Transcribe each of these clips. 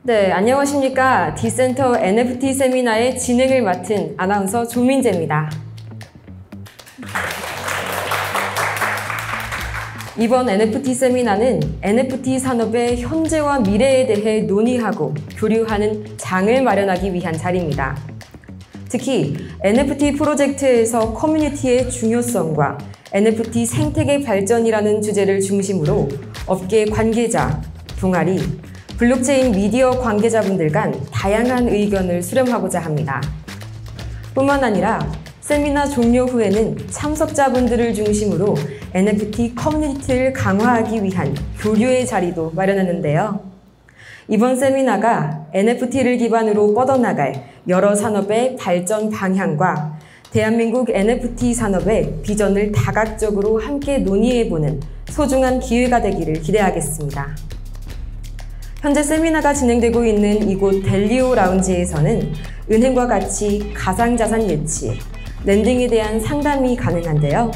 네, 안녕하십니까. D센터 NFT 세미나의 진행을 맡은 아나운서 조민재입니다. 이번 NFT 세미나는 NFT 산업의 현재와 미래에 대해 논의하고 교류하는 장을 마련하기 위한 자리입니다. 특히 NFT 프로젝트에서 커뮤니티의 중요성과 NFT 생태계 발전이라는 주제를 중심으로 업계 관계자, 동아리, 블록체인 미디어 관계자분들 간 다양한 의견을 수렴하고자 합니다. 뿐만 아니라 세미나 종료 후에는 참석자분들을 중심으로 NFT 커뮤니티를 강화하기 위한 교류의 자리도 마련했는데요. 이번 세미나가 NFT를 기반으로 뻗어나갈 여러 산업의 발전 방향과 대한민국 NFT 산업의 비전을 다각적으로 함께 논의해보는 소중한 기회가 되기를 기대하겠습니다. 현재 세미나가 진행되고 있는 이곳 델리오 라운지에서는 은행과 같이 가상자산 예치, 랜딩에 대한 상담이 가능한데요.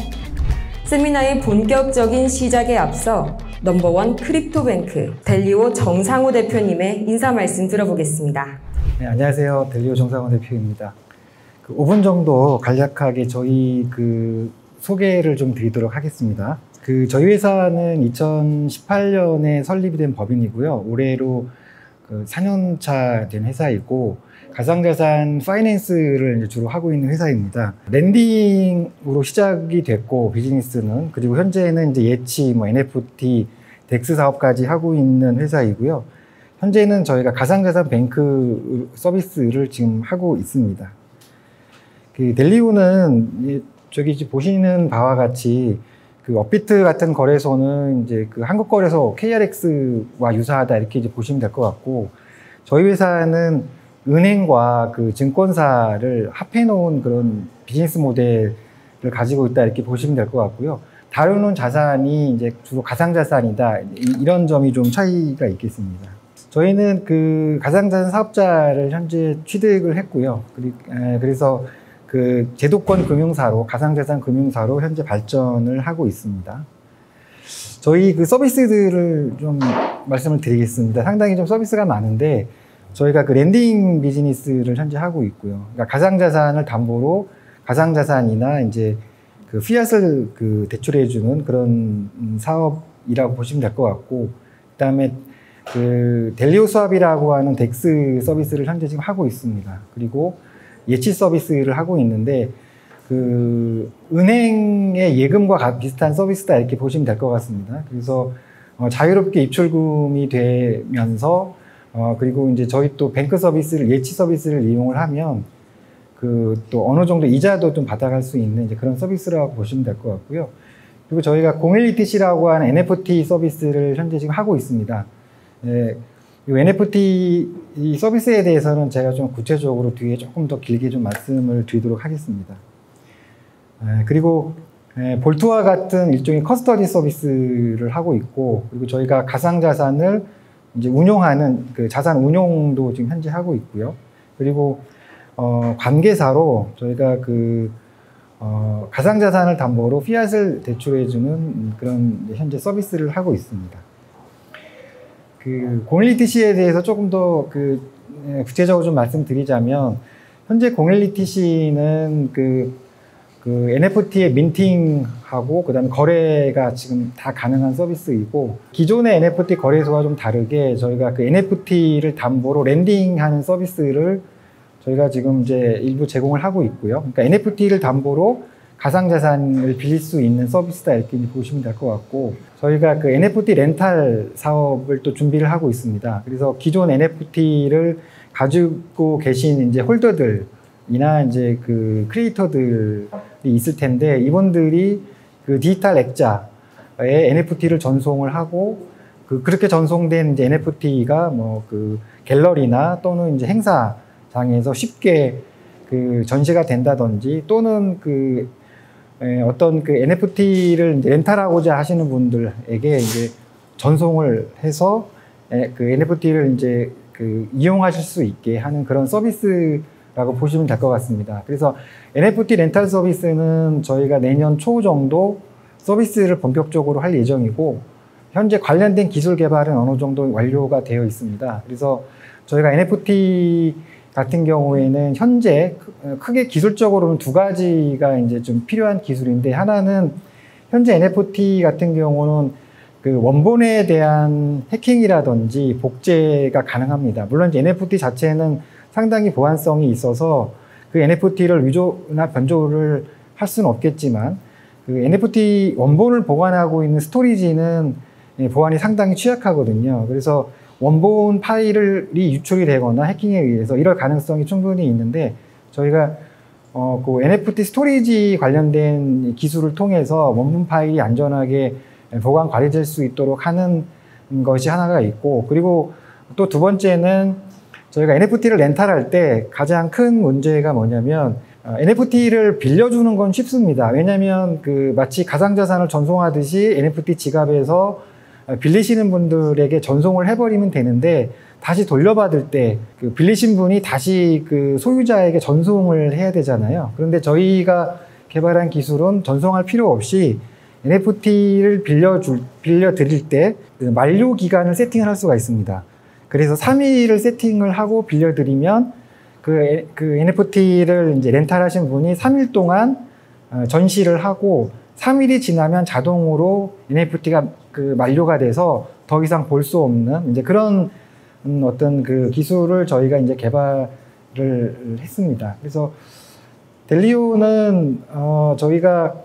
세미나의 본격적인 시작에 앞서 넘버원 크립토뱅크 델리오 정상호 대표님의 인사 말씀 들어보겠습니다. 네, 안녕하세요. 델리오 정상호 대표입니다. 5분 정도 간략하게 저희 소개를 좀 드리도록 하겠습니다. 저희 회사는 2018년에 설립이 된 법인이고요. 올해로 4년차 된 회사이고, 가상자산 파이낸스를 주로 하고 있는 회사입니다. 랜딩으로 시작이 됐고, 비즈니스는. 그리고 현재는 이제 예치, NFT, 덱스 사업까지 하고 있는 회사이고요. 현재는 저희가 가상자산 뱅크 서비스를 지금 하고 있습니다. 델리오는 저기 보시는 바와 같이 업비트 같은 거래소는 이제 한국 거래소 KRX와 유사하다 이렇게 이제 보시면 될 것 같고, 저희 회사는 은행과 증권사를 합해 놓은 그런 비즈니스 모델을 가지고 있다 이렇게 보시면 될 것 같고요. 다루는 자산이 이제 주로 가상자산이다, 이런 점이 좀 차이가 있겠습니다. 저희는 가상자산 사업자를 현재 취득을 했고요. 그래서 제도권 금융사로, 가상자산 금융사로 현재 발전을 하고 있습니다. 저희 서비스들을 좀 말씀을 드리겠습니다. 상당히 좀 서비스가 많은데, 저희가 랜딩 비즈니스를 현재 하고 있고요. 그러니까 가상자산을 담보로 가상자산이나 이제 피앗을 대출해주는 그런 사업이라고 보시면 될 것 같고, 그 다음에 델리오 수합이라고 하는 덱스 서비스를 현재 지금 하고 있습니다. 그리고 예치 서비스를 하고 있는데, 은행의 예금과 비슷한 서비스다 이렇게 보시면 될 것 같습니다. 그래서 자유롭게 입출금이 되면서, 그리고 이제 저희 또 뱅크 서비스를, 예치 서비스를 이용을 하면 또 어느 정도 이자도 좀 받아갈 수 있는 이제 그런 서비스라고 보시면 될 것 같고요. 그리고 저희가 01ETC라고 하는 NFT 서비스를 현재 지금 하고 있습니다. 이 NFT 이 서비스에 대해서는 제가 좀 구체적으로 뒤에 조금 더 길게 좀 말씀을 드리도록 하겠습니다. 그리고 볼트와 같은 일종의 커스터디 서비스를 하고 있고, 그리고 저희가 가상자산을 이제 운용하는 자산 운용도 지금 현재 하고 있고요. 그리고 관계사로 저희가 가상자산을 담보로 피앗을 대출해주는 그런 현재 서비스를 하고 있습니다. 01ETC에 대해서 조금 더 구체적으로 좀 말씀드리자면, 현재 01ETC는 NFT의 민팅하고 그다음에 거래가 지금 다 가능한 서비스이고, 기존의 NFT 거래소와 좀 다르게 저희가 NFT를 담보로 랜딩하는 서비스를 저희가 지금 이제 일부 제공을 하고 있고요. 그러니까 NFT를 담보로 가상자산을 빌릴 수 있는 서비스다 이렇게 보시면 될 것 같고, 저희가 NFT 렌탈 사업을 또 준비를 하고 있습니다. 그래서 기존 NFT를 가지고 계신 이제 홀더들이나 이제 크리에이터들이 있을 텐데, 이분들이 디지털 액자에 NFT를 전송을 하고, 그렇게 전송된 이제 NFT가 갤러리나 또는 이제 행사장에서 쉽게 전시가 된다든지, 또는 어떤 NFT를 이제 렌탈하고자 하시는 분들에게 이제 전송을 해서 NFT를 이제 이용하실 수 있게 하는 그런 서비스라고 보시면 될 것 같습니다. 그래서 NFT 렌탈 서비스는 저희가 내년 초 정도 서비스를 본격적으로 할 예정이고, 현재 관련된 기술 개발은 어느 정도 완료가 되어 있습니다. 그래서 저희가 NFT 같은 경우에는 현재 크게 기술적으로는 두 가지가 이제 좀 필요한 기술인데, 하나는 현재 NFT 같은 경우는 그 원본에 대한 해킹이라든지 복제가 가능합니다. 물론 이제 NFT 자체는 상당히 보안성이 있어서 그 NFT를 위조나 변조를 할 수는 없겠지만, 그 NFT 원본을 보관하고 있는 스토리지는 보안이 상당히 취약하거든요. 그래서 원본 파일이 유출이 되거나 해킹에 의해서 이럴 가능성이 충분히 있는데, 저희가 그 NFT 스토리지 관련된 기술을 통해서 원본 파일이 안전하게 보관 관리될 수 있도록 하는 것이 하나가 있고, 그리고 또 두 번째는 저희가 NFT를 렌탈할 때 가장 큰 문제가 뭐냐면, NFT를 빌려주는 건 쉽습니다. 왜냐하면 그 마치 가상자산을 전송하듯이 NFT 지갑에서 빌리시는 분들에게 전송을 해버리면 되는데, 다시 돌려받을 때 그 빌리신 분이 다시 그 소유자에게 전송을 해야 되잖아요. 그런데 저희가 개발한 기술은 전송할 필요 없이 NFT를 빌려드릴 때 그 만료 기간을 세팅을 할 수가 있습니다. 그래서 3일을 세팅을 하고 빌려드리면 그 NFT를 이제 렌탈하신 분이 3일 동안 전시를 하고, 3일이 지나면 자동으로 NFT가 그 만료가 돼서 더 이상 볼 수 없는 이제 그런 어떤 그 기술을 저희가 이제 개발을 했습니다. 그래서 델리오는 저희가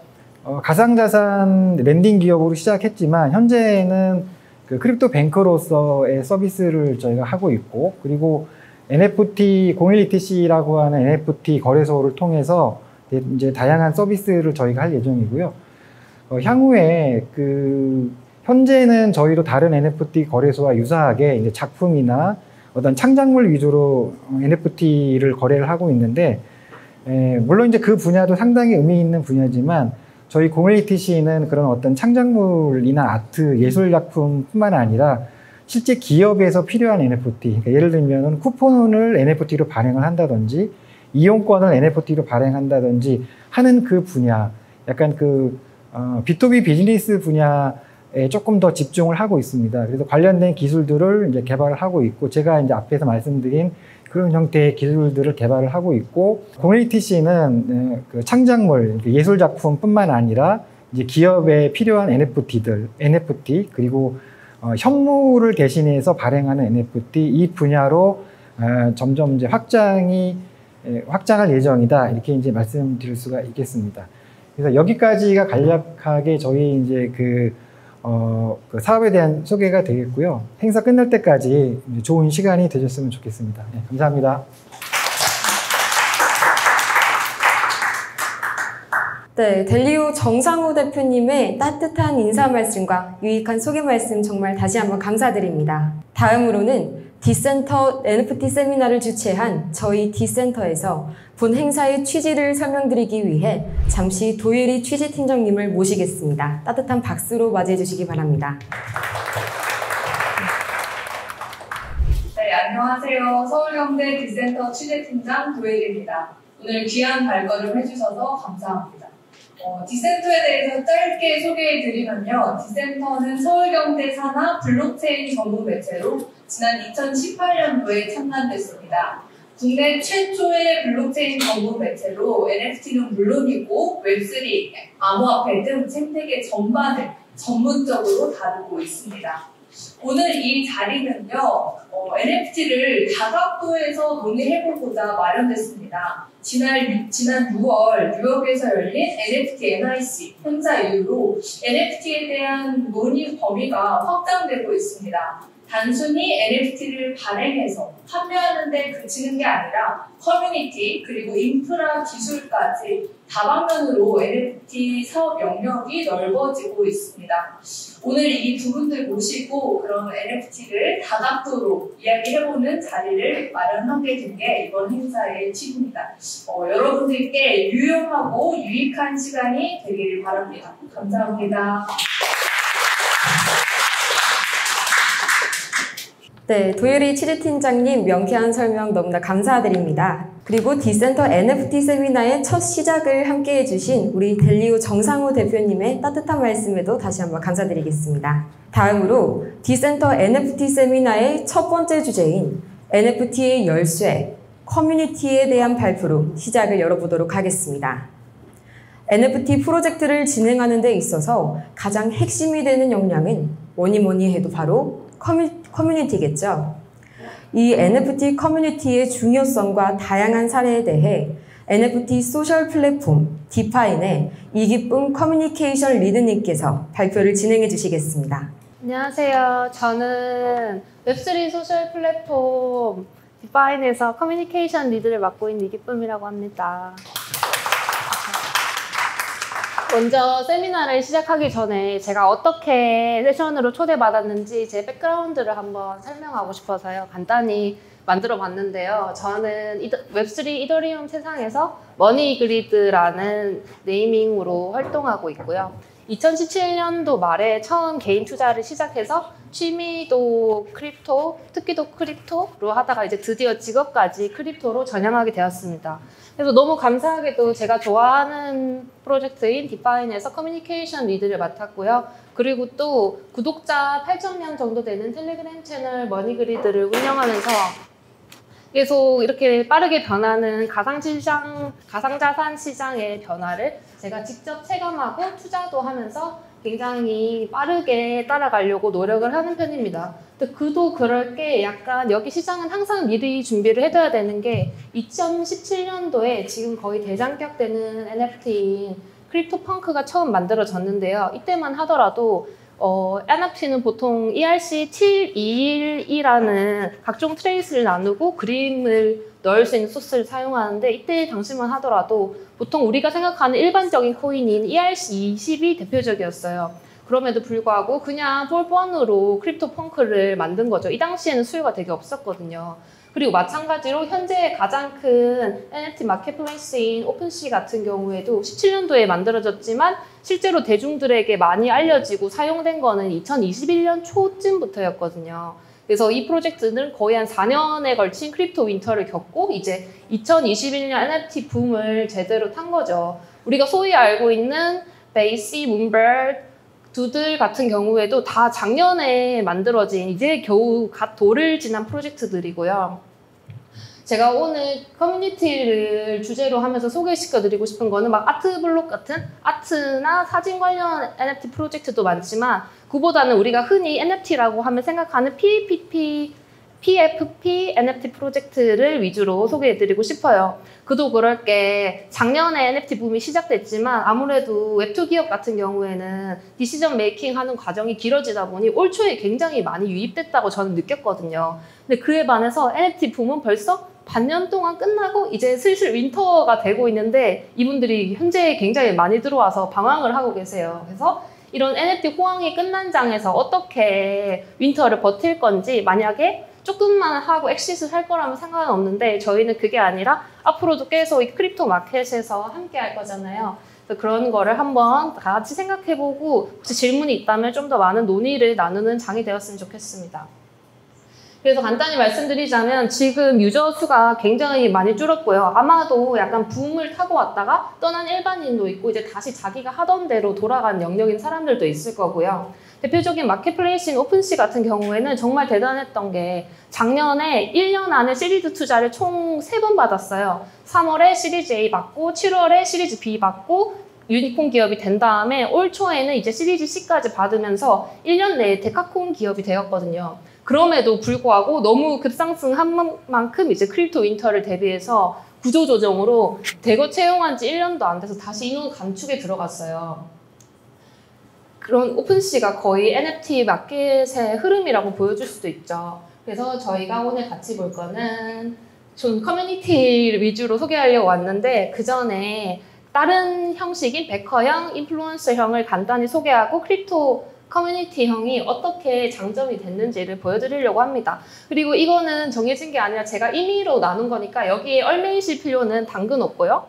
가상자산 랜딩 기업으로 시작했지만, 현재는 그 크립토 뱅크로서의 서비스를 저희가 하고 있고, 그리고 NFT 01ETC라고 하는 NFT 거래소를 통해서 이제 다양한 서비스를 저희가 할 예정이고요. 향후에 현재는 저희도 다른 NFT 거래소와 유사하게 이제 작품이나 어떤 창작물 위주로 NFT를 거래를 하고 있는데, 물론 이제 그 분야도 상당히 의미 있는 분야지만, 저희 01ETC는 그런 어떤 창작물이나 아트, 예술 작품뿐만 아니라 실제 기업에서 필요한 NFT, 그러니까 예를 들면 쿠폰을 NFT로 발행을 한다든지 이용권을 NFT로 발행한다든지 하는 그 분야, 약간 B2B 비즈니스 분야에 조금 더 집중을 하고 있습니다. 그래서 관련된 기술들을 이제 개발을 하고 있고, 제가 이제 앞에서 말씀드린 그런 형태의 기술들을 개발을 하고 있고, 01ETC는 그 창작물, 예술 작품뿐만 아니라 이제 기업에 필요한 NFT, 그리고 현물을 대신해서 발행하는 NFT, 이 분야로 점점 이제 확장할 예정이다, 이렇게 이제 말씀드릴 수가 있겠습니다. 그래서 여기까지가 간략하게 저희 이제 그 사업에 대한 소개가 되겠고요. 행사 끝날 때까지 좋은 시간이 되셨으면 좋겠습니다. 네, 감사합니다. 네, 델리오 정상우 대표님의 따뜻한 인사 말씀과 유익한 소개 말씀 정말 다시 한번 감사드립니다. 다음으로는 디센터 NFT 세미나를 주최한 저희 디센터에서 본 행사의 취지를 설명드리기 위해 잠시 도유리 취재팀장님을 모시겠습니다. 따뜻한 박수로 맞이해 주시기 바랍니다. 네, 안녕하세요. 서울경대 디센터 취재팀장 도유리입니다. 오늘 귀한 발걸음 해주셔서 감사합니다. 디센터에 대해서 짧게 소개해드리면요. 디센터는 서울경대 산하 블록체인 전문 매체로 지난 2018년도에 창단됐습니다. 국내 최초의 블록체인 전문 매체로 NFT는 물론이고 웹3, 암호화폐 등 생태계 전반을 전문적으로 다루고 있습니다. 오늘 이 자리는요, NFT를 다각도에서 논의해보고자 마련됐습니다. 지난 6월 뉴욕에서 열린 NFT NIC 행사 이후로 NFT에 대한 논의 범위가 확장되고 있습니다. 단순히 NFT를 발행해서 판매하는 데 그치는 게 아니라 커뮤니티 그리고 인프라 기술까지 다방면으로 NFT 사업 영역이 넓어지고 있습니다. 오늘 이 두 분들 모시고 그런 NFT를 다각도로 이야기해보는 자리를 마련하게 된 게 이번 행사의 취지입니다. 여러분들께 유용하고 유익한 시간이 되기를 바랍니다. 감사합니다. 네, 도유리 취재팀장님 명쾌한 설명 너무나 감사드립니다. 그리고 디센터 NFT 세미나의 첫 시작을 함께 해주신 우리 델리오 정상우 대표님의 따뜻한 말씀에도 다시 한번 감사드리겠습니다. 다음으로 디센터 NFT 세미나의 첫 번째 주제인 NFT의 열쇠, 커뮤니티에 대한 발표로 시작을 열어보도록 하겠습니다. NFT 프로젝트를 진행하는 데 있어서 가장 핵심이 되는 역량은 뭐니 해도 바로 커뮤니티겠죠. 이 NFT 커뮤니티의 중요성과 다양한 사례에 대해 NFT 소셜 플랫폼 디파인의 이기쁨 커뮤니케이션 리드님께서 발표를 진행해 주시겠습니다. 안녕하세요. 저는 웹3 소셜 플랫폼 디파인에서 커뮤니케이션 리드를 맡고 있는 이기쁨이라고 합니다. 먼저 세미나를 시작하기 전에 제가 어떻게 세션으로 초대받았는지 제 백그라운드를 한번 설명하고 싶어서요. 간단히 만들어 봤는데요. 저는 웹3 이더리움 세상에서 머니그리드라는 네이밍으로 활동하고 있고요. 2017년도 말에 처음 개인 투자를 시작해서 취미도 크립토, 특기도 크립토로 하다가 이제 드디어 직업까지 크립토로 전향하게 되었습니다. 그래서 너무 감사하게도 제가 좋아하는 프로젝트인 디파인에서 커뮤니케이션 리드를 맡았고요. 그리고 또 구독자 8,000명 정도 되는 텔레그램 채널 머니그리드를 운영하면서 계속 이렇게 빠르게 변하는 가상자산 시장의 변화를 제가 직접 체감하고 투자도 하면서 굉장히 빠르게 따라가려고 노력을 하는 편입니다. 근데 그도 그럴 게 약간 여기 시장은 항상 미리 준비를 해둬야 되는 게 2017년도에 지금 거의 대장격 되는 NFT인 크립토펑크가 처음 만들어졌는데요. 이때만 하더라도 NFT는 보통 ERC721이라는 각종 트레이스를 나누고 그림을 넣을 수 있는 소스를 사용하는데 이때 당시만 하더라도 보통 우리가 생각하는 일반적인 코인인 ERC20이 대표적이었어요. 그럼에도 불구하고 그냥 폴펀으로 크립토펑크를 만든 거죠. 이 당시에는 수요가 되게 없었거든요. 그리고 마찬가지로 현재 가장 큰 NFT 마켓플레이스인 오픈시 같은 경우에도 17년도에 만들어졌지만 실제로 대중들에게 많이 알려지고 사용된 거는 2021년 초쯤부터였거든요. 그래서 이 프로젝트는 거의 한 4년에 걸친 크립토 윈터를 겪고 이제 2021년 NFT 붐을 제대로 탄 거죠. 우리가 소위 알고 있는 베이시, 문버드, 두들 같은 경우에도 다 작년에 만들어진 이제 겨우 갓 돌을 지난 프로젝트들이고요. 제가 오늘 커뮤니티를 주제로 하면서 소개시켜드리고 싶은 거는 막 아트블록 같은 아트나 사진 관련 NFT 프로젝트도 많지만 그보다는 우리가 흔히 NFT라고 하면 생각하는 PFP NFT 프로젝트를 위주로 소개해드리고 싶어요. 그도 그럴 게 작년에 NFT 붐이 시작됐지만 아무래도 웹2 기업 같은 경우에는 디시전 메이킹 하는 과정이 길어지다 보니 올 초에 굉장히 많이 유입됐다고 저는 느꼈거든요. 근데 그에 반해서 NFT 붐은 벌써 반년 동안 끝나고 이제 슬슬 윈터가 되고 있는데 이분들이 현재 굉장히 많이 들어와서 방황을 하고 계세요. 그래서 이런 NFT 호황이 끝난 장에서 어떻게 윈터를 버틸 건지 만약에 조금만 하고 엑시트를 할 거라면 상관은 없는데 저희는 그게 아니라 앞으로도 계속 이 크립토 마켓에서 함께 할 거잖아요. 그래서 그런 거를 한번 다 같이 생각해보고 혹시 질문이 있다면 좀 더 많은 논의를 나누는 장이 되었으면 좋겠습니다. 그래서 간단히 말씀드리자면 지금 유저 수가 굉장히 많이 줄었고요. 아마도 약간 붐을 타고 왔다가 떠난 일반인도 있고 이제 다시 자기가 하던 대로 돌아간 영역인 사람들도 있을 거고요. 대표적인 마켓플레이스인 오픈시 같은 경우에는 정말 대단했던 게 작년에 1년 안에 시리즈 투자를 총 3번 받았어요. 3월에 시리즈 A 받고 7월에 시리즈 B 받고 유니콘 기업이 된 다음에 올 초에는 이제 시리즈 C까지 받으면서 1년 내에 데카콘 기업이 되었거든요. 그럼에도 불구하고 너무 급상승한 만큼 이제 크립토 윈터를 대비해서 구조조정으로 대거 채용한 지 1년도 안 돼서 다시 인원 감축에 들어갔어요. 그런 오픈시가 거의 NFT 마켓의 흐름이라고 보여줄 수도 있죠. 그래서 저희가 오늘 같이 볼 거는 좀 커뮤니티 위주로 소개하려고 왔는데 그 전에 다른 형식인 베커형, 인플루언서형을 간단히 소개하고 크립토 커뮤니티형이 어떻게 장점이 됐는지를 보여드리려고 합니다. 그리고 이거는 정해진 게 아니라 제가 임의로 나눈 거니까 여기에 얽매이실 필요는 당근 없고요.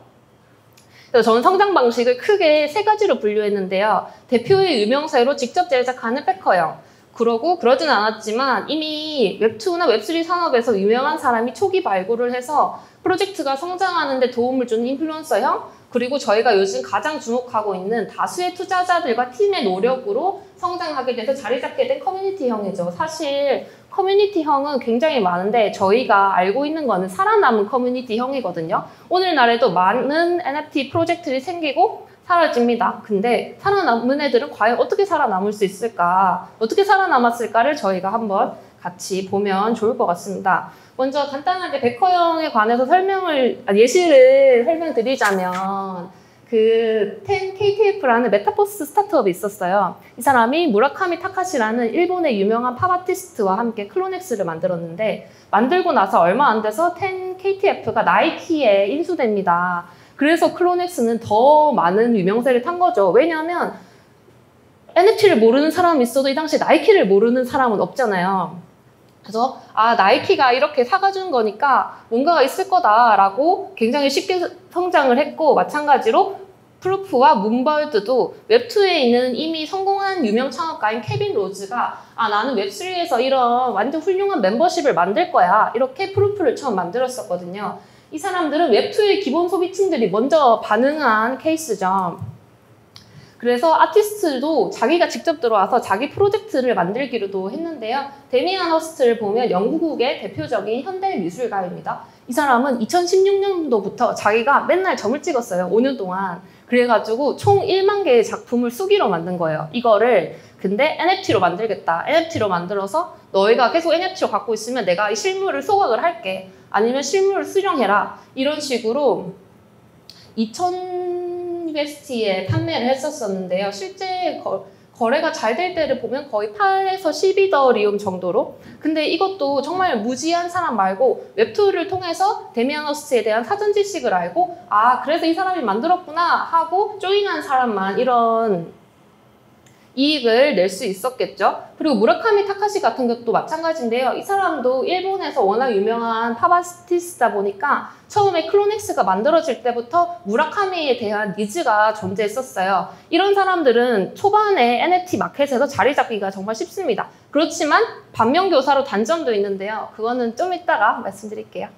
그래서 저는 성장 방식을 크게 3가지로 분류했는데요. 대표의 유명세로 직접 제작하는 베커형. 그러고 그러진 않았지만 이미 웹2나 웹3 산업에서 유명한 사람이 초기 발굴을 해서 프로젝트가 성장하는 데 도움을 주는 인플루언서형, 그리고 저희가 요즘 가장 주목하고 있는 다수의 투자자들과 팀의 노력으로 성장하게 돼서 자리 잡게 된 커뮤니티형이죠. 사실 커뮤니티형은 굉장히 많은데 저희가 알고 있는 거는 살아남은 커뮤니티형이거든요. 오늘날에도 많은 NFT 프로젝트들이 생기고 사라집니다. 근데 살아남은 애들은 과연 어떻게 살아남을 수 있을까? 어떻게 살아남았을까를 저희가 한번 같이 보면 좋을 것 같습니다. 먼저 간단하게 베커형에 관해서 예시를 설명드리자면 그 10KTF라는 메타버스 스타트업이 있었어요. 이 사람이 무라카미 타카시라는 일본의 유명한 팝 아티스트와 함께 클로넥스를 만들었는데 만들고 나서 얼마 안 돼서 10KTF가 나이키에 인수됩니다. 그래서 클로넥스는 더 많은 유명세를 탄 거죠. 왜냐하면 NFT를 모르는 사람이 있어도 이 당시에 나이키를 모르는 사람은 없잖아요. 그래서 나이키가 이렇게 사가준 거니까 뭔가가 있을 거다라고 굉장히 쉽게 성장을 했고, 마찬가지로 프루프와 문벌드도 웹2에 있는 이미 성공한 유명 창업가인 케빈 로즈가 나는 웹3에서 이런 완전 훌륭한 멤버십을 만들 거야, 이렇게 프루프를 처음 만들었었거든요. 이 사람들은 웹2의 기본 소비층들이 먼저 반응한 케이스죠. 그래서 아티스트도 자기가 직접 들어와서 자기 프로젝트를 만들기로도 했는데요. 데미안 허스트를 보면 영국의 대표적인 현대 미술가입니다. 이 사람은 2016년도부터 자기가 맨날 점을 찍었어요. 5년 동안. 그래가지고 총 1만 개의 작품을 수기로 만든 거예요. 이거를 근데 NFT로 만들겠다. NFT로 만들어서 너희가 계속 NFT로 갖고 있으면 내가 이 실물을 소각을 할게. 아니면 실물을 수령해라. 이런 식으로 2000USD에 판매를 했었었는데요. 실제 거래가 잘 될 때를 보면 거의 8에서 12더리움 정도로. 근데 이것도 정말 무지한 사람 말고 웹2를 통해서 데미안 허스트에 대한 사전 지식을 알고 그래서 이 사람이 만들었구나 하고 조인한 사람만 이런 이익을 낼 수 있었겠죠. 그리고 무라카미 타카시 같은 것도 마찬가지인데요. 이 사람도 일본에서 워낙 유명한 팝 아티스트다 보니까 처음에 클로넥스가 만들어질 때부터 무라카미에 대한 니즈가 존재했었어요. 이런 사람들은 초반에 NFT 마켓에서 자리 잡기가 정말 쉽습니다. 그렇지만 반면교사로 단점도 있는데요. 그거는 좀 이따가 말씀드릴게요.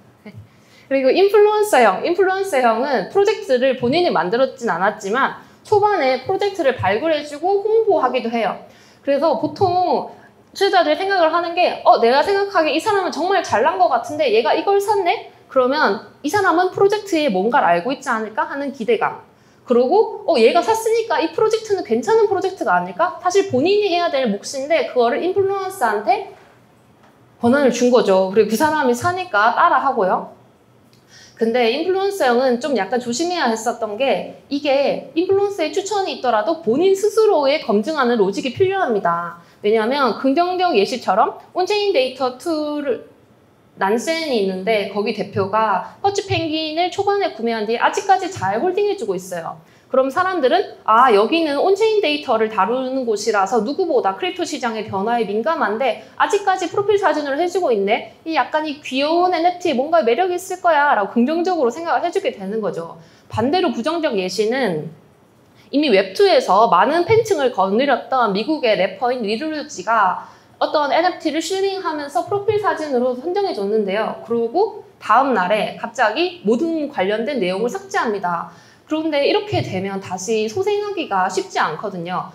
그리고 인플루언서형은 프로젝트를 본인이 만들었진 않았지만 초반에 프로젝트를 발굴해주고 홍보하기도 해요. 그래서 보통 투자자들이 생각을 하는 게 내가 생각하기에 이 사람은 정말 잘난 것 같은데 얘가 이걸 샀네? 그러면 이 사람은 프로젝트에 뭔가를 알고 있지 않을까 하는 기대감. 그리고 얘가 샀으니까 이 프로젝트는 괜찮은 프로젝트가 아닐까? 사실 본인이 해야 될 몫인데 그거를 인플루언서한테 권한을 준 거죠. 그리고 그 사람이 사니까 따라 하고요. 근데 인플루언서형은 좀 약간 조심해야 했었던 게 이게 인플루언서의 추천이 있더라도 본인 스스로의 검증하는 로직이 필요합니다. 왜냐하면 긍정적 예시처럼 온체인 데이터 툴 난센이 있는데 거기 대표가 퍼치 펭귄을 초반에 구매한 뒤에 아직까지 잘 홀딩해주고 있어요. 그럼 사람들은 여기는 온체인 데이터를 다루는 곳이라서 누구보다 크립토 시장의 변화에 민감한데 아직까지 프로필 사진으로 해주고 있네. 약간 이 귀여운 NFT에 뭔가 매력이 있을 거야 라고 긍정적으로 생각을 해주게 되는 거죠. 반대로 부정적 예시는 이미 웹2에서 많은 팬층을 거느렸던 미국의 래퍼인 리루지가 어떤 NFT를 슈링하면서 프로필 사진으로 선정해줬는데요. 그리고 다음 날에 갑자기 모든 관련된 내용을 삭제합니다. 그런데 이렇게 되면 다시 소생하기가 쉽지 않거든요.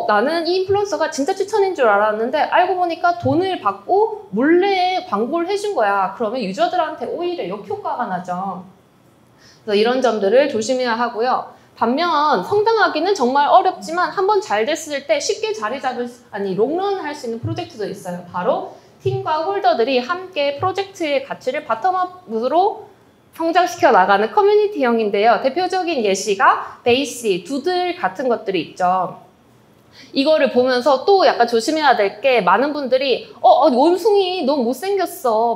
나는 이 인플루언서가 진짜 추천인 줄 알았는데 알고 보니까 돈을 받고 몰래 광고를 해준 거야. 그러면 유저들한테 오히려 역효과가 나죠. 그래서 이런 점들을 조심해야 하고요. 반면 성장하기는 정말 어렵지만 한번 잘 됐을 때 쉽게 롱런 할 수 있는 프로젝트도 있어요. 바로 팀과 홀더들이 함께 프로젝트의 가치를 바텀업으로 성장시켜 나가는 커뮤니티형인데요. 대표적인 예시가 베이시, 두들 같은 것들이 있죠. 이거를 보면서 또 약간 조심해야 될 게 많은 분들이 원숭이 너무 못생겼어.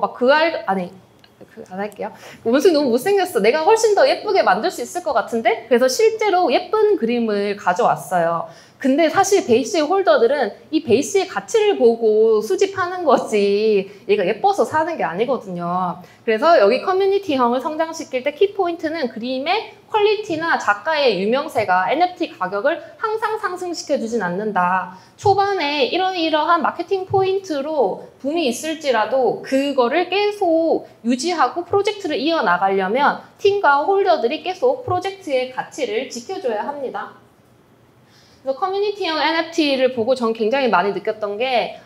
안 할게요. 원숭이 너무 못생겼어. 내가 훨씬 더 예쁘게 만들 수 있을 것 같은데? 그래서 실제로 예쁜 그림을 가져왔어요. 근데 사실 베이스의 홀더들은 이 베이스의 가치를 보고 수집하는 거지 얘가 예뻐서 사는 게 아니거든요. 그래서 여기 커뮤니티형을 성장시킬 때 키포인트는 그림의 퀄리티나 작가의 유명세가 NFT 가격을 항상 상승시켜주진 않는다. 초반에 이러한 마케팅 포인트로 붐이 있을지라도 그거를 계속 유지하고 프로젝트를 이어나가려면 팀과 홀더들이 계속 프로젝트의 가치를 지켜줘야 합니다. 그래서 커뮤니티형 NFT를 보고 전 굉장히 많이 느꼈던 게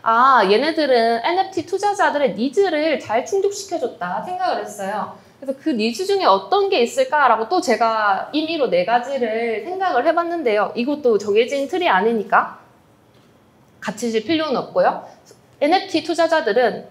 얘네들은 NFT 투자자들의 니즈를 잘 충족시켜줬다 생각을 했어요. 그래서 그 니즈 중에 어떤 게 있을까라고 또 제가 임의로 4가지를 생각을 해봤는데요. 이것도 정해진 틀이 아니니까 같이 질 필요는 없고요. NFT 투자자들은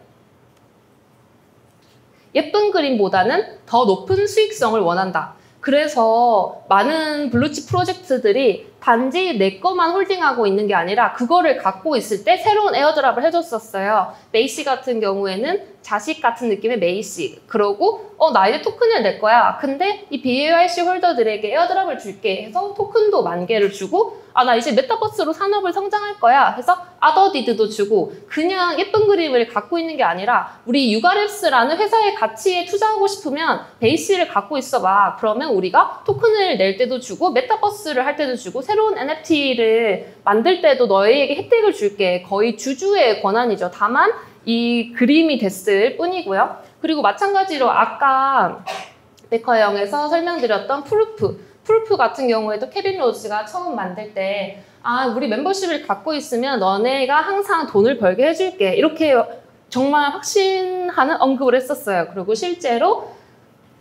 예쁜 그림보다는 더 높은 수익성을 원한다. 그래서 많은 블루칩 프로젝트들이 단지 내 거만 홀딩하고 있는 게 아니라 그거를 갖고 있을 때 새로운 에어드랍을 해줬었어요. 메이시 같은 경우에는 자식 같은 느낌의 메이시. 그러고 나 이제 토큰을 낼 거야. 근데 이 BAYC 홀더들에게 에어드랍을 줄게 해서 토큰도 10,000개를 주고 나 이제 메타버스로 산업을 성장할 거야 해서 아더디드도 주고 그냥 예쁜 그림을 갖고 있는 게 아니라 우리 유가랩스라는 회사의 가치에 투자하고 싶으면 베이시를 갖고 있어봐. 그러면 우리가 토큰을 낼 때도 주고 메타버스를 할 때도 주고 새로운 NFT를 만들 때도 너희에게 혜택을 줄게. 거의 주주의 권한이죠. 다만 이 그림이 됐을 뿐이고요. 그리고 마찬가지로 아까 메커형에서 설명드렸던 프루프 같은 경우에도 케빈 로즈가 처음 만들 때 우리 멤버십을 갖고 있으면 너네가 항상 돈을 벌게 해줄게. 이렇게 정말 확신하는 언급을 했었어요. 그리고 실제로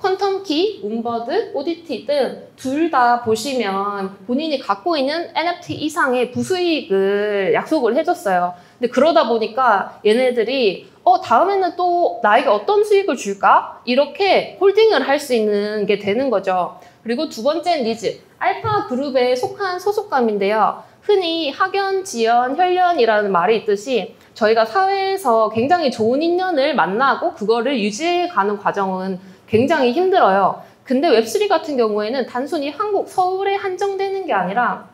퀀텀키, 문버드, 오디티 등 둘 다 보시면 본인이 갖고 있는 NFT 이상의 부수익을 약속을 해줬어요. 근데 그러다 보니까 얘네들이 다음에는 또 나에게 어떤 수익을 줄까? 이렇게 홀딩을 할 수 있는 게 되는 거죠. 그리고 두 번째 니즈, 알파 그룹에 속한 소속감인데요. 흔히 학연, 지연, 혈연이라는 말이 있듯이 저희가 사회에서 굉장히 좋은 인연을 만나고 그거를 유지해가는 과정은 굉장히 힘들어요. 근데 웹3 같은 경우에는 단순히 한국, 서울에 한정되는 게 아니라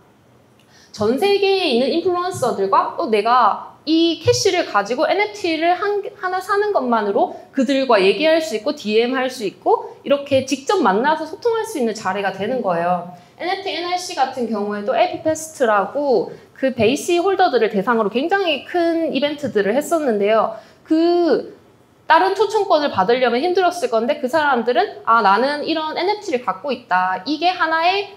전 세계에 있는 인플루언서들과 또 내가 이 캐시를 가지고 NFT를 하나 사는 것만으로 그들과 얘기할 수 있고 DM 할 수 있고 이렇게 직접 만나서 소통할 수 있는 자리가 되는 거예요. NFT NRC 같은 경우에도 에피페스트라고 그 베이시 홀더들을 대상으로 굉장히 큰 이벤트들을 했었는데요. 다른 초청권을 받으려면 힘들었을 건데 그 사람들은 나는 이런 NFT를 갖고 있다. 이게 하나의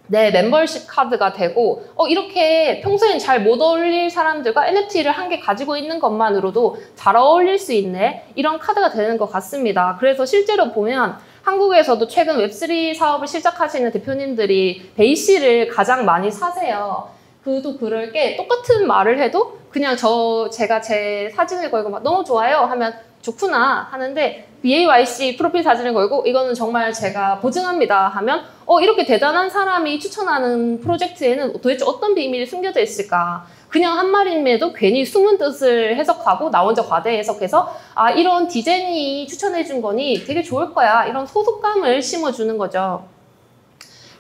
내 멤버십 카드가 되고 이렇게 평소엔 잘 못 어울릴 사람들과 NFT를 한 개 가지고 있는 것만으로도 잘 어울릴 수 있는 이런 카드가 되는 것 같습니다. 그래서 실제로 보면 한국에서도 최근 웹3 사업을 시작하시는 대표님들이 베이시를 가장 많이 사세요. 그도 그럴 게 똑같은 말을 해도 그냥 제가 제 사진을 걸고 막 너무 좋아요 하면 좋구나 하는데 BAYC 프로필 사진을 걸고 이거는 정말 제가 보증합니다 하면 이렇게 대단한 사람이 추천하는 프로젝트에는 도대체 어떤 비밀이 숨겨져 있을까? 그냥 한 말임에도 괜히 숨은 뜻을 해석하고 나 혼자 과대 해석해서 이런 디제니 추천해 준 거니 되게 좋을 거야 이런 소속감을 심어주는 거죠.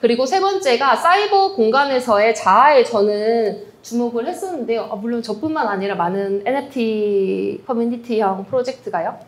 그리고 세 번째가 사이버 공간에서의 자아에 저는 주목을 했었는데요. 물론 저뿐만 아니라 많은 NFT 커뮤니티형 프로젝트가요.